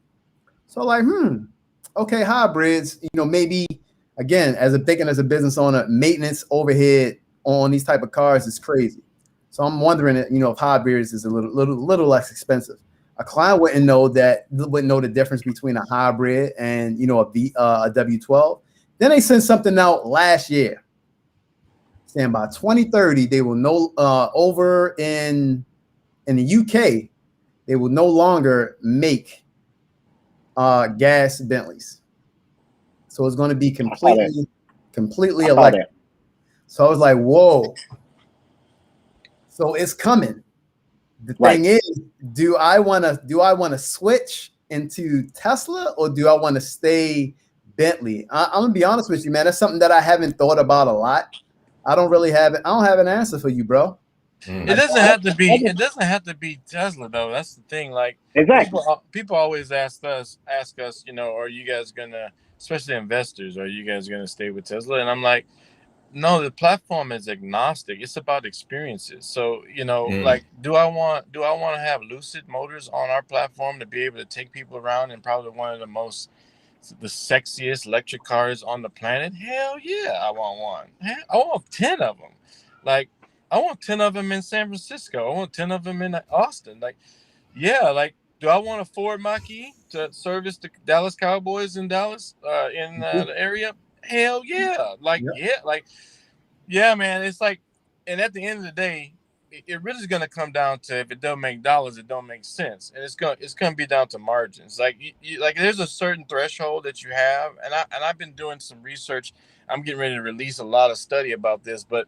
So like, okay, hybrids, maybe again, thinking as a business owner, maintenance overhead on these type of cars is crazy. So I'm wondering, if hybrids is a little less expensive. A client wouldn't know the difference between a hybrid and a W12. Then they sent something out last year saying by 2030 they will over in the UK they will no longer make gas Bentleys. So it's going to be completely electric. So I was like, whoa. So it's coming. The thing is, do I want to switch into Tesla or do I want to stay Bentley? I'm gonna be honest with you, man. That's something that I haven't thought about a lot. I don't have an answer for you, bro. It doesn't have to be. It doesn't have to be Tesla though. That's the thing. Like people always ask us, you know, are you guys gonna, especially investors, are you guys gonna stay with Tesla? And I'm like, no, the platform is agnostic. It's about experiences. So, you know, like, do I want to have Lucid Motors on our platform to be able to take people around in probably one of the sexiest electric cars on the planet? Hell yeah, I want one. I want 10 of them. Like, I want 10 of them in San Francisco. I want 10 of them in Austin. Like, yeah, like, do I want a Ford Mach-E to service the Dallas Cowboys in Dallas, in the area? Hell yeah. Like, yeah, man. It's like, and at the end of the day, it really is going to come down to, if it don't make dollars, it don't make sense. And it's going to be down to margins. Like, like there's a certain threshold that you have. And I've been doing some research. I'm getting ready to release a lot of study about this, but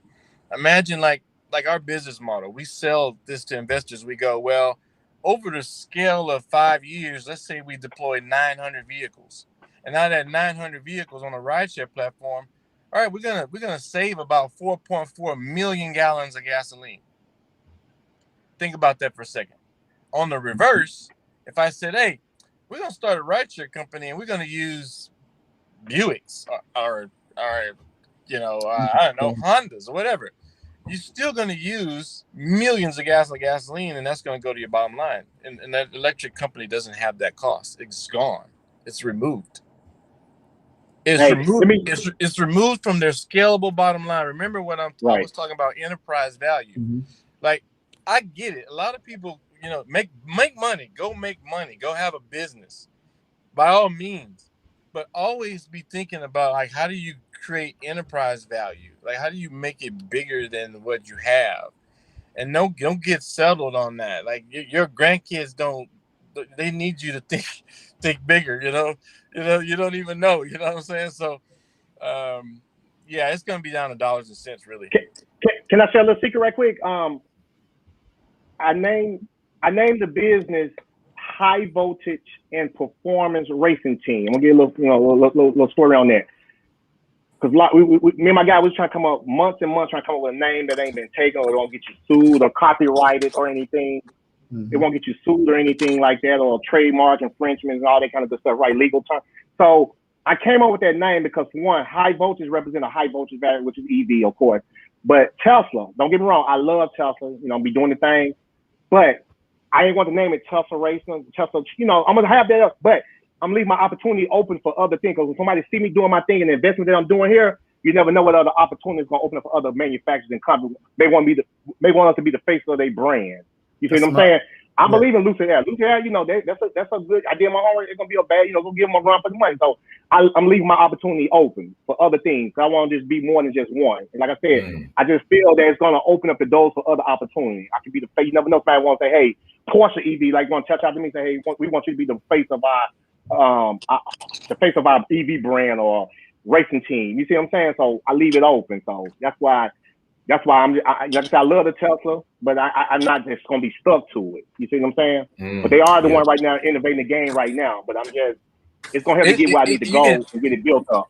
imagine like our business model. We sell this to investors. We go, well, over the scale of 5 years, let's say we deploy 900 vehicles. And out of that 900 vehicles on a rideshare platform, all right, we're gonna save about 4.4 million gallons of gasoline. Think about that for a second. On the reverse, if I said, hey, we're gonna start a rideshare company and we're gonna use Buicks or you know, I don't know, Hondas or whatever, you're still going to use millions of gallons of gasoline, and that's going to go to your bottom line. And that electric company doesn't have that cost. It's gone. It's removed. It's removed from their scalable bottom line. Remember what I was talking about, enterprise value. Like, I get it. A lot of people, you know, make money. Go make money. Go have a business. By all means. But always be thinking about, like, how do you create enterprise value? Like, how do you make it bigger than what you have? And don't get settled on that. Like, your grandkids they need you to think bigger, you don't even know, you know what I'm saying? So, yeah, it's going to be down to dollars and cents, really. Can I share a little secret right quick? I named the business High Voltage and Performance Racing Team. I'm gonna get a little story on that. Because me and my guy was trying to come up months and months trying to come up with a name that ain't been taken, or it won't get you sued or copyrighted or anything. It won't get you sued or anything like that, or trademark infringement and all that kind of good stuff, right? Legal term. So I came up with that name because, one, high voltage represents a high voltage battery, which is EV, of course. But Tesla, don't get me wrong, I love Tesla. You know, be doing the thing, but I ain't want to name it Tesla Racing, Tesla. You know, I'm gonna have that, but I'm leaving my opportunity open for other things. Because when somebody see me doing my thing and the investment that I'm doing here, you never know what other opportunities gonna open up for other manufacturers and companies. They want us to be the face of their brand. You see what I'm saying? I believe in Lucid Air. Lucid Air, you know, that's a good idea. My own, it's gonna be a bad, you know, go give them a run for the money. So I'm leaving my opportunity open for other things. I want to just be more than just one. And like I said, I just feel that it's gonna open up the doors for other opportunities. I could be the face. You never know if I want to say, hey, Porsche EV, like want to touch out to me and say, hey, we want you to be the face of our EV brand or racing team. You see what I'm saying? So I leave it open. So that's why I'm like I said, I love the Tesla, but I'm not just gonna be stuck to it. You see what I'm saying? But they are the one right now innovating the game right now. But it's gonna help me get where I need to go and get it built up.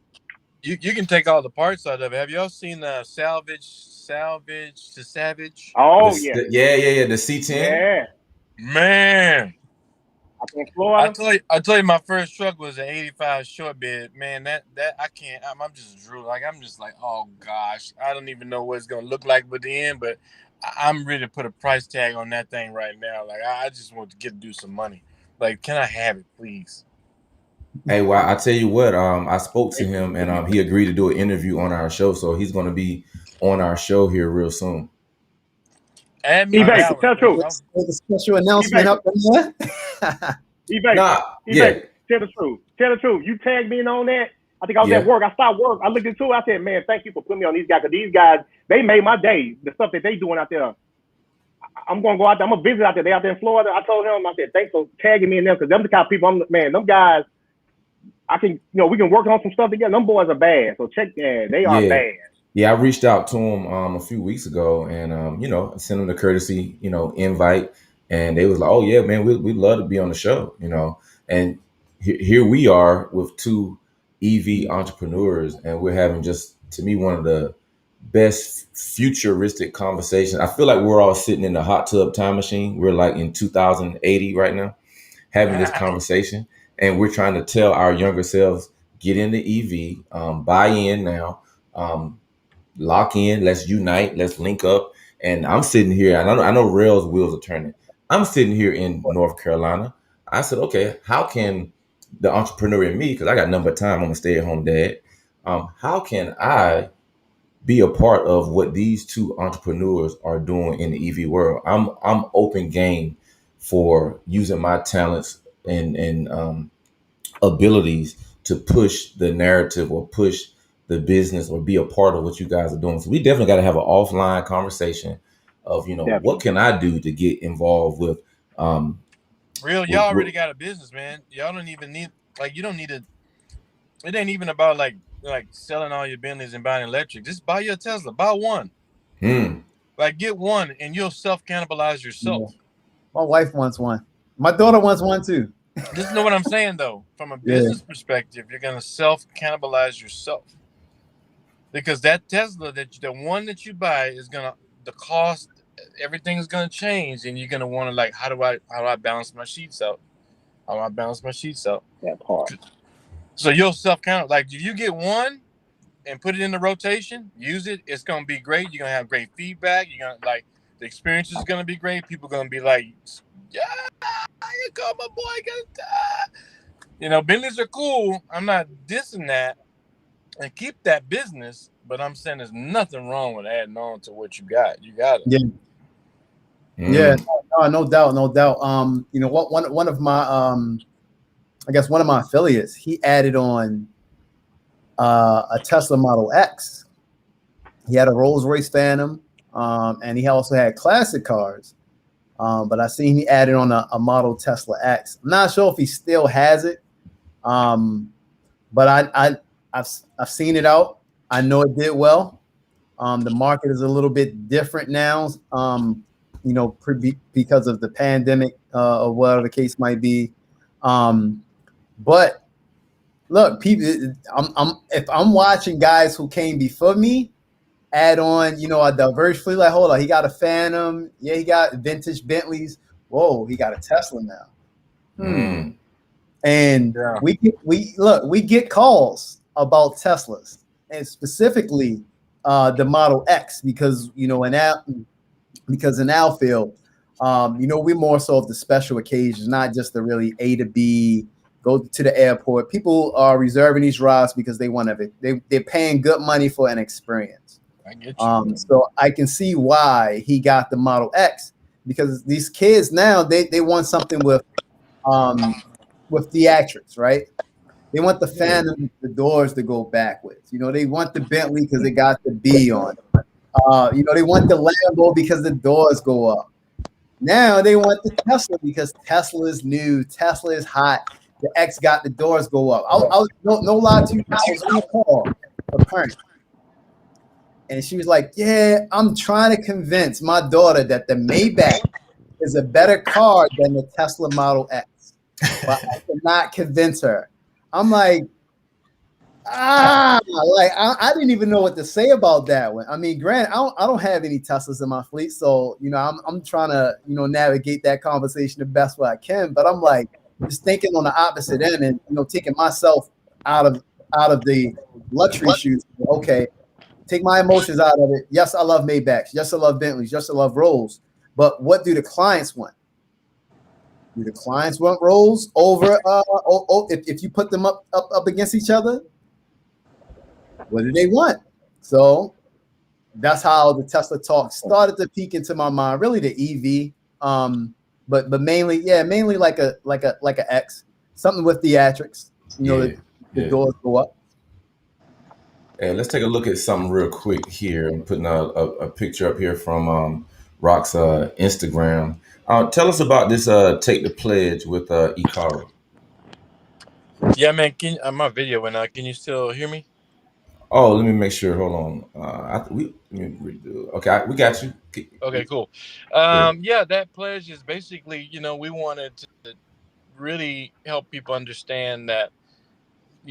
You can take all the parts out of it. Have y'all seen Salvage to Savage? Oh yeah, the C10. Yeah, man. In Florida. I tell you, my first truck was an 85 short bed. Man, that I can't. I'm just drooling. Like, I'm just like, oh gosh, I don't even know what it's gonna look like by the end. But I'm ready to put a price tag on that thing right now. Like, I just want to do some money. Like, can I have it, please? Hey, well, I tell you what. I spoke to him and he agreed to do an interview on our show. So he's gonna be on our show here real soon. Add me tell the truth. There's a special announcement up there. Tell the truth. You tag me in on that. I think I was at work. I stopped work. I looked into it. I said, man, thank you for putting me on these guys. Because these guys, they made my day. The stuff that they doing out there. I'm going to go out there. I'm going to visit out there. They out there in Florida. I told him, I said, thanks for tagging me in them. Because them the kind of people, man, them guys, I can, we can work on some stuff together. Them boys are bad. So check that. They are bad. Yeah, I reached out to them a few weeks ago, and sent them the courtesy, invite, and they was like, "Oh yeah, man, we'd love to be on the show," And here we are with two EV entrepreneurs, and we're having just, to me, one of the best futuristic conversations. I feel like we're all sitting in the hot tub time machine. We're like in 2080 right now, having this conversation, and we're trying to tell our younger selves, get into EV, buy in now. Lock in, let's unite, let's link up. And I'm sitting here, and I know Rail's wheels are turning. I'm sitting here in North Carolina. I said, okay, how can the entrepreneur in me, because I got nothing but time, I'm a stay-at-home dad, how can I be a part of what these two entrepreneurs are doing in the EV world? I'm open game for using my talents and abilities to push the narrative or push the business or be a part of what you guys are doing. So we definitely got to have an offline conversation of, what can I do to get involved with Real, y'all already got a business, man. Y'all don't even need, you don't need to, it ain't even about like selling all your Bentleys and buying electric. Just buy your Tesla, buy one. Get one and you'll self-cannibalize yourself. My wife wants one. My daughter wants one too. Just know what I'm saying though. From a business perspective, you're going to self-cannibalize yourself. Because that Tesla, the one that you buy is the cost, everything's gonna change, and you're gonna want to how do I balance my sheets out? How do I balance my sheets out? That part. So you'll self-count. If you get one and put it in the rotation, use it, it's gonna be great. You're gonna have great feedback. You're gonna the experience is gonna be great. People are gonna be like, yeah, you go, my boy. Bentleys are cool. I'm not dissing that. And keep that business, but I'm saying there's nothing wrong with adding on to what you got. You got it. Yeah, no doubt. One of my I guess one of my affiliates, he added on a Tesla Model X. He had a Rolls-Royce Phantom, and he also had classic cars. But I seen he added on a model Tesla X. I'm not sure if he still has it, but I've seen it out. I know it did well. The market is a little bit different now, because of the pandemic or whatever the case might be. But look, people, if I'm watching guys who came before me add on, a diverse fleet, hold on, he got a Phantom, yeah, he got vintage Bentleys. Whoa, he got a Tesla now. And we get calls about Teslas, and specifically the Model X, because in our field, we're more so of the special occasions, not just the really A to B, go to the airport. People are reserving these rides because they want they're paying good money for an experience. I get you. So I can see why he got the Model X, because these kids now they want something with theatrics, right? They want the Phantom, the doors to go backwards. They want the Bentley because they got the B on it. They want the Lambo because the doors go up. Now they want the Tesla because Tesla is new, Tesla is hot. The X got the doors go up. I was no lie to you. I was on the call with a parent, and she was like, "Yeah, I'm trying to convince my daughter that the Maybach is a better car than the Tesla Model X, but I cannot convince her." I'm like, I didn't even know what to say about that one. I mean, granted, I don't have any Teslas in my fleet, so I'm trying to navigate that conversation the best way I can. But I'm like, just thinking on the opposite end, and taking myself out of the luxury shoes. Okay, take my emotions out of it. Yes, I love Maybachs. Yes, I love Bentleys. Yes, I love Rolls. But what do the clients want? Do the clients want Rolls over if you put them up against each other? What do they want? So that's how the Tesla talk started to peek into my mind. Really, the EV, but mainly like a X, something with theatrics. The doors go up. Hey, let's take a look at something real quick here. I'm putting a picture up here from Rock's Instagram. Tell us about this Take the Pledge with eCARRA. Yeah, man. My video went out. Can you still hear me? Oh, let me make sure. Hold on. Let me redo. Okay, we got you. Okay, cool. Yeah. Yeah, that pledge is basically, we wanted to really help people understand that,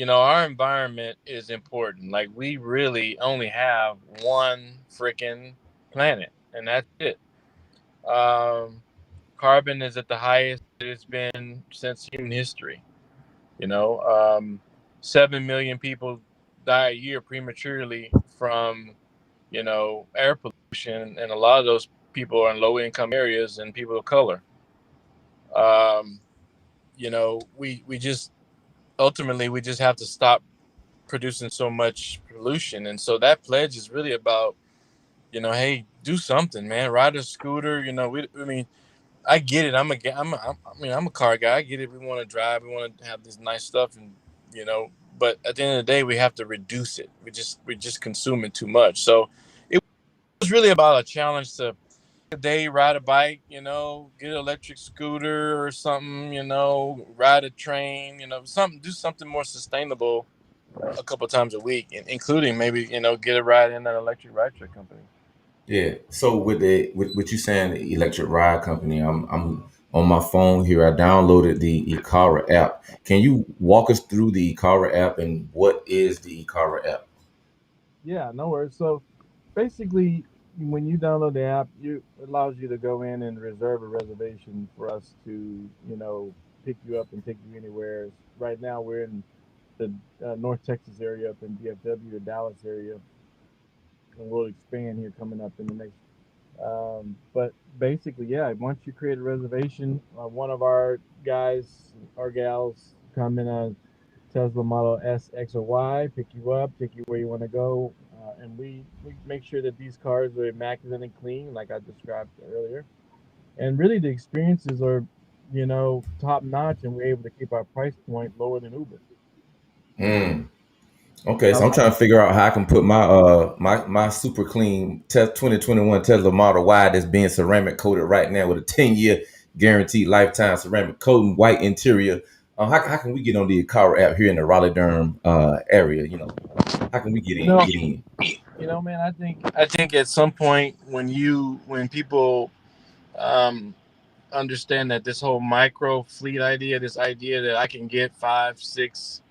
our environment is important. Like, we really only have one freaking planet, and that's it. Um, Carbon is at the highest it's been since human history. You know, 7 million people die a year prematurely from, air pollution, and a lot of those people are in low income areas and people of color. Um, we just ultimately we just have to stop producing so much pollution, and so that pledge is really about, hey, do something, man. Ride a scooter. I mean, I get it. I'm a car guy. I get it. We want to drive. We want to have this nice stuff, and you know. But at the end of the day, we have to reduce it. We just consume it too much. So it was really about a challenge to a day ride a bike. Get an electric scooter or something. Ride a train. Do something more sustainable a couple times a week, including maybe get a ride in an electric ride truck company. Yeah. So with you saying the electric ride company, I'm on my phone here. I downloaded the eCARRA app. Can you walk us through the eCARRA app and what is the eCARRA app? Yeah, no worries. So basically, when you download the app, it allows you to go in and reserve a reservation for us to, pick you up and take you anywhere. Right now, we're in the North Texas area, up in DFW, the Dallas area, and we'll expand here coming up in the next. But basically, yeah, once you create a reservation, one of our guys or gals come in a Tesla Model S, X, or Y, pick you up, take you where you want to go, and we make sure that these cars are immaculately clean, like I described earlier. And really, the experiences are, top notch, and we're able to keep our price point lower than Uber. Mm. Okay, A so I'm lot. trying to figure out how I can put my my super clean 2021 Tesla Model Y that's being ceramic coated right now with a 10-year guaranteed lifetime ceramic coating, white interior. How can we get on the car app here in the Raleigh Durham area? How can we get You in? know, Get in? man, I think at some point when people um, understand that this whole micro fleet idea, this idea that I can get 5, 6,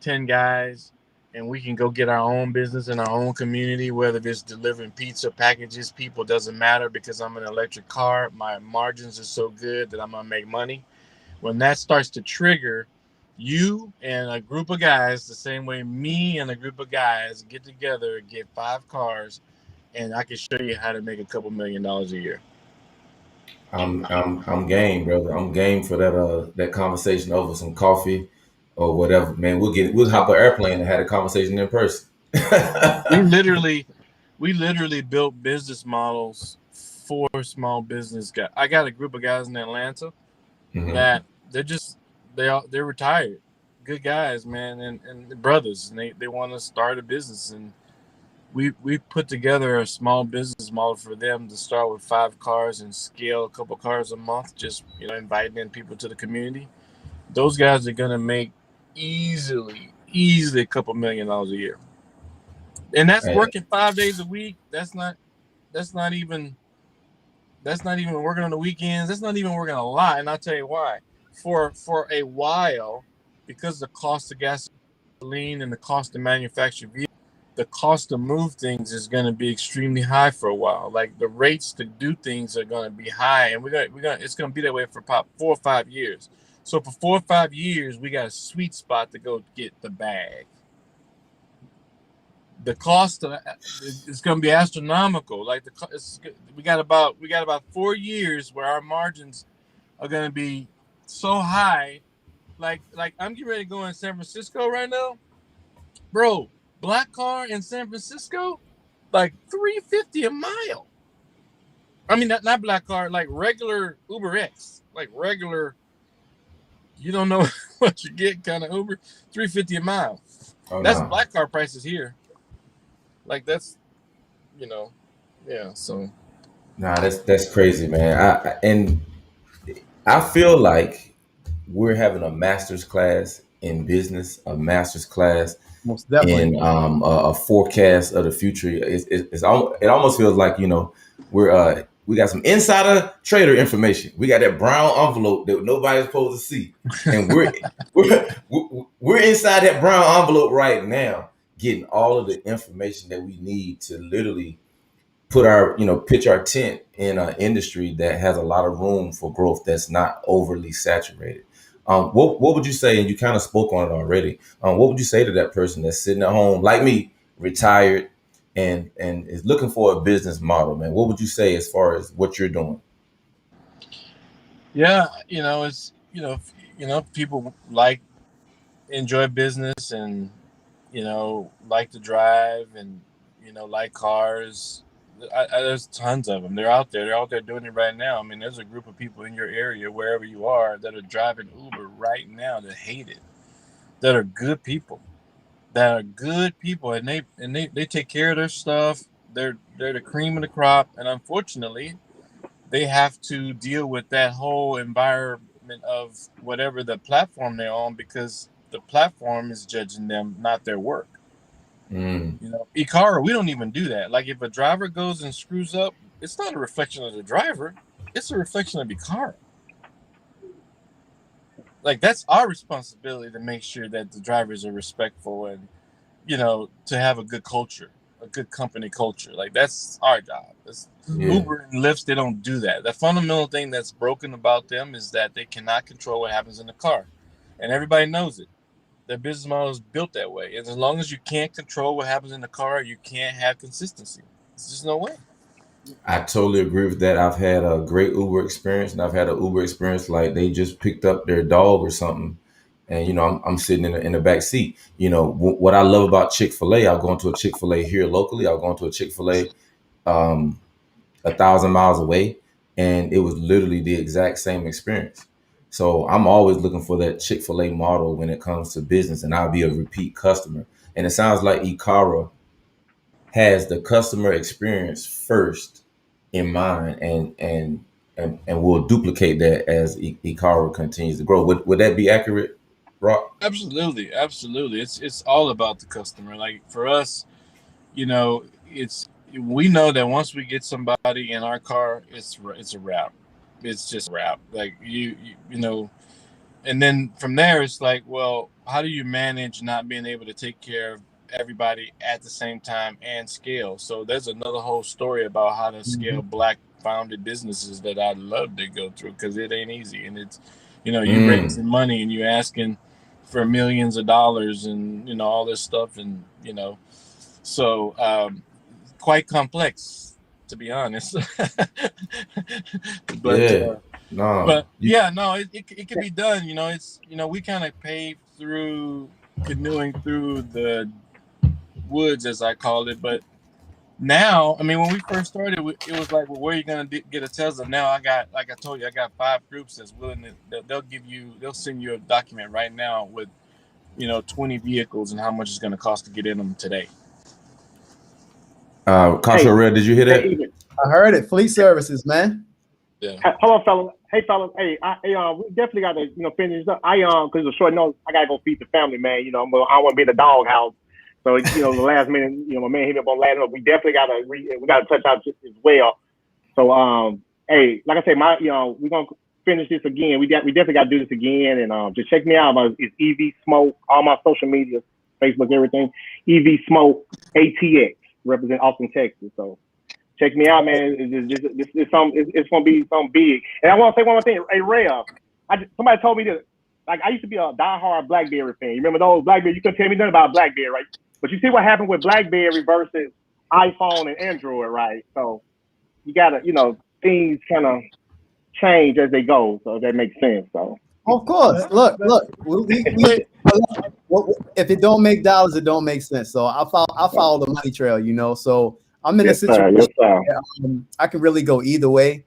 10 guys, and we can go get our own business in our own community, whether it's delivering pizza packages, people, doesn't matter, because I'm an electric car. My margins are so good that I'm gonna make money. When that starts to trigger, you and a group of guys, the same way me and a group of guys get together, get 5 cars, and I can show you how to make a couple $1,000,000 a year. I'm game, brother. I'm game for that conversation over some coffee or whatever, man. We'll hop an airplane and have a conversation in person. We literally we literally built business models for small business guys. I got a group of guys in Atlanta Hmm. that they're retired, good guys, man, and brothers, and they want to start a business, and we put together a small business model for them to start with 5 cars and scale a couple cars a month, just inviting in people to the community. Those guys are gonna make easily a couple $1,000,000 a year, and that's Hey, working 5 days a week. That's not even working on the weekends. That's not even working a lot. And I'll tell you why. For a while, because the cost of gasoline and the cost to manufacture vehicles, the cost to move things is going to be extremely high for a while. Like, the rates to do things are going to be high, and it's going to be that way for about 4 or 5 years. So for 4 or 5 years, we got a sweet spot to go get the bag. The cost is going to be astronomical. Like, we got about 4 years where our margins are going to be so high. Like I'm getting ready to go in San Francisco right now, bro. Black car in San Francisco, like 350 a mile. I mean, not black car, like regular Uber X, like regular. You don't know what you get kind of Uber, 350 a mile. oh That's no. black car prices here. Like that's, yeah. So Nah, that's crazy, man. And I feel like we're having a master's class in business, a master's class Most definitely. in a forecast of the future. It almost feels like we got some insider trader information. We got that brown envelope that nobody's supposed to see, and we're inside that brown envelope right now, getting all of the information that we need to literally pitch our tent in an industry that has a lot of room for growth that's not overly saturated. What would you say? And you kind of spoke on it already. What would you say to that person that's sitting at home, like me, retired, and is looking for a business model, man? What would you say as far as what you're doing? yeah, it's people enjoy business and like to drive and like cars. There's tons of them. They're out there. They're out there doing it right now. I mean, there's a group of people in your area, wherever you are, that are driving Uber right now that hate it. That are good people. And they take care of their stuff. They're the cream of the crop. And unfortunately, they have to deal with that whole environment of whatever the platform they're on, because the platform is judging them, not their work. Mm. eCARRA, we don't even do that. Like if a driver goes and screws up, it's not a reflection of the driver, it's a reflection of eCARRA. Like that's our responsibility to make sure that the drivers are respectful and to have a good culture, a good company culture. Like that's our job. Yeah. Uber and Lyft, they don't do that. The fundamental thing that's broken about them is that they cannot control what happens in the car, and everybody knows it. Their business model is built that way. And as long as you can't control what happens in the car, you can't have consistency. There's just no way. I totally agree with that. I've had a great Uber experience, and I've had an Uber experience like they just picked up their dog or something, and I'm sitting in the back seat. What I love about Chick-fil-A, I'll go into a Chick-fil-A here locally. I'll go into a Chick-fil-A 1,000 miles away, and it was literally the exact same experience. So I'm always looking for that Chick-fil-A model when it comes to business, and I'll be a repeat customer. And it sounds like eCARRA has the customer experience first in mind, and will duplicate that as eCARRA continues to grow. Would that be accurate, Rock? Absolutely, absolutely. It's all about the customer. Like for us, it's we know that once we get somebody in our car, it's a wrap. It's just a wrap. Like and then from there, it's like, well, how do you manage not being able to take care of everybody at the same time and scale? So there's another whole story about how to scale Black founded businesses that I'd love to go through, because it ain't easy. And it's, you raising money and you asking for millions of dollars and, all this stuff. And, so quite complex, to be honest. But Yeah. No. but yeah, no, it can be done. It's we kind of paved through canoeing through the woods, as I call it. But now, I mean, when we first started, it was like, well, where are you gonna get a Tesla? Now I got, like I told you, I got 5 groups that's willing to. They'll send you a document right now with 20 vehicles and how much it's gonna cost to get in them today. Kasha Red, did you hear that? I heard it. Fleet services, man. Yeah. Hello, fellas. Hey, fellas. Hey, we definitely got to finish up. Because it's a short notice, I gotta go feed the family, man. I don't want to be in the doghouse. So the last minute, my man hit me up on last minute. We definitely gotta touch out just as well. So hey, like I say, we're gonna finish this again. We definitely gotta do this again, and just check me out. It's EV Smoke, all my social media, Facebook, everything. EV Smoke ATX, represent Austin, Texas. So check me out, man. It's gonna be something big. And I want to say one more thing. Hey, Rev, somebody told me that, like, I used to be a diehard BlackBerry fan. You remember those BlackBerry? You couldn't tell me nothing about BlackBerry, right? But you see what happened with BlackBerry versus iPhone and Android, right? So you gotta, things kind of change as they go. So that makes sense. So of course, look. If it don't make dollars, it don't make sense. So I follow the money trail, So I'm in a situation where, I can really go either way.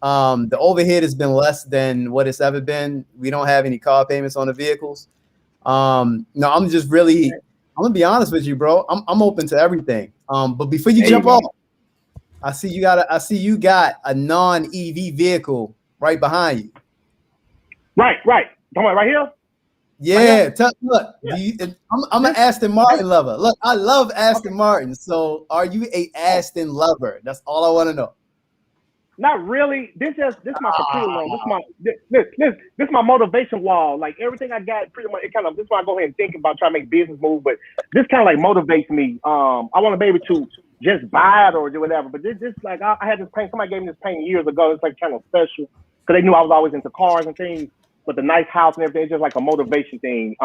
The overhead has been less than what it's ever been. We don't have any car payments on the vehicles. I'm just really, I'm gonna be honest with you, bro. I'm open to everything. But before you jump off, I see you got a non-EV vehicle right behind you. Right. Come on, right here. Yeah. Look, I'm an Aston Martin lover. Look, I love Aston Martin. So, are you a Aston lover? That's all I want to know. Not really. This my computer loan. This my motivation wall. Like everything I got, pretty much. This is why I go ahead and think about trying to make business move. But this kind of like motivates me. I want to be able to just buy it or do whatever. But this like I had this paint. Somebody gave me this paint years ago. It's like kind of special because they knew I was always into cars and things. But the nice house and everything, it's just like a motivation thing.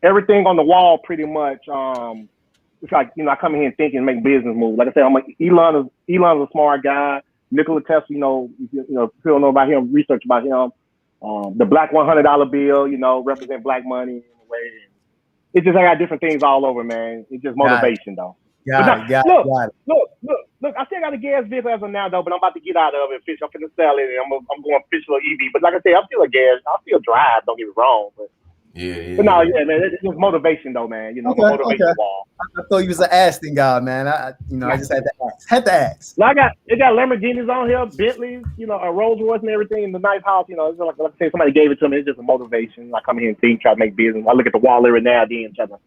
Everything on the wall, pretty much. It's like I come in here and think and make business moves. Like I said, Elon's a smart guy. Nikola Tesla, if you don't know about him, research about him. The black $100 bill, represent black money in a way. It's just I got different things all over, man. It's just motivation, though. Got it. Look. I still got a gas vehicle as of now, though, but I'm about to get out of it. I'm finna sell it, and I'm going official EV. But like I said, I'm still a gas. I still drive. Don't get me wrong, but. But no, man, it's just motivation though, man. Motivation wall. I thought you was an Aston guy, man. I just had to ask. Well, it got Lamborghinis on here, Bentleys, a Rolls Royce and everything in the nice house. It's like I say, somebody gave it to me. It's just a motivation. I come here and think, try to make business. I look at the wall every now and then, try to,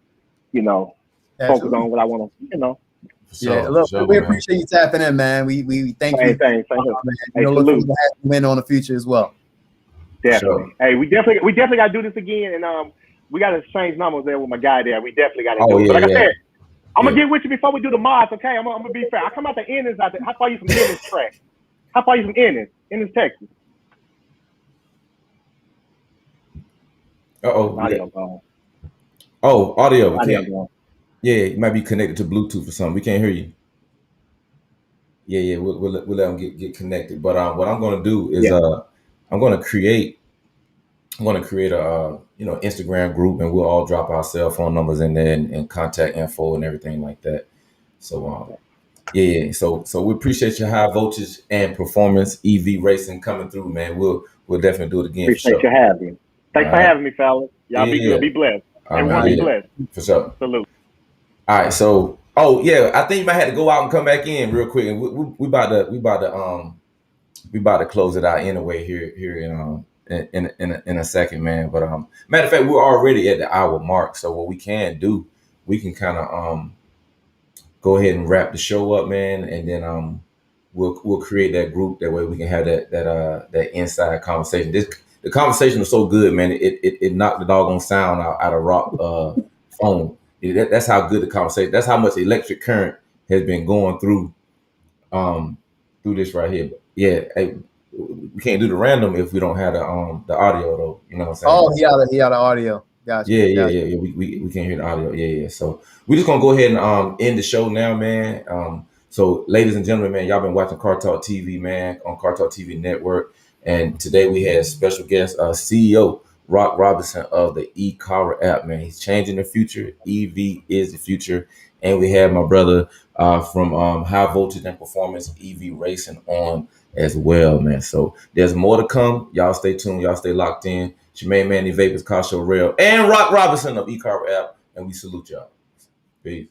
focus on what I want to, We appreciate you tapping in, man. We thank you. Thanks. Look forward to win on the future as well. Definitely. Sure. Hey, we definitely got to do this again, and we got to exchange numbers there with my guy there. We definitely got to do it. But like I said, I'm gonna get with you before we do the mods, okay? I'm gonna be fair. I come out the Ennis out there. How far you from Ennis track? How far you from Ennis, Texas? Audio. Yeah, you might be connected to Bluetooth or something. We can't hear you. Yeah. We'll let them get connected. But what I'm gonna do is I'm gonna create a Instagram group, and we'll all drop our cell phone numbers in there and contact info and everything like that. So So we appreciate your high voltage and performance EV racing coming through, man. We'll definitely do it again. Appreciate you having. Thanks for having me, fellas. Y'all be good. Be blessed. Everyone be blessed. For sure. Salute. All right. So I think you might have to go out and come back in real quick. And we about to close it out anyway here in a second, man. But matter of fact, we're already at the hour mark. So what we can do, we can kind of go ahead and wrap the show up, man, and then we'll create that group. That way we can have that inside conversation. The conversation was so good, man. It knocked the doggone sound out of Rock phone. That's how good the conversation. That's how much electric current has been going through this right here. But yeah, hey, we can't do the random if we don't have the audio though. You know what I'm saying? Oh, he had the audio. Gotcha. Yeah. We can't hear the audio. Yeah. So we're just gonna go ahead and end the show now, man. So ladies and gentlemen, man, y'all been watching CARTALK TV, man, on CARTALK TV Network. And today we had special guest, CEO Rock Robinson of the eCARRA app, man. He's changing the future. EV is the future. And we have my brother from High Voltage and Performance EV Racing on as well, man. So there's more to come. Y'all stay tuned. Y'all stay locked in. It's your main man, the Vapors, Car Show Rail, and Rock Robinson of eCARRA app. And we salute y'all. Peace.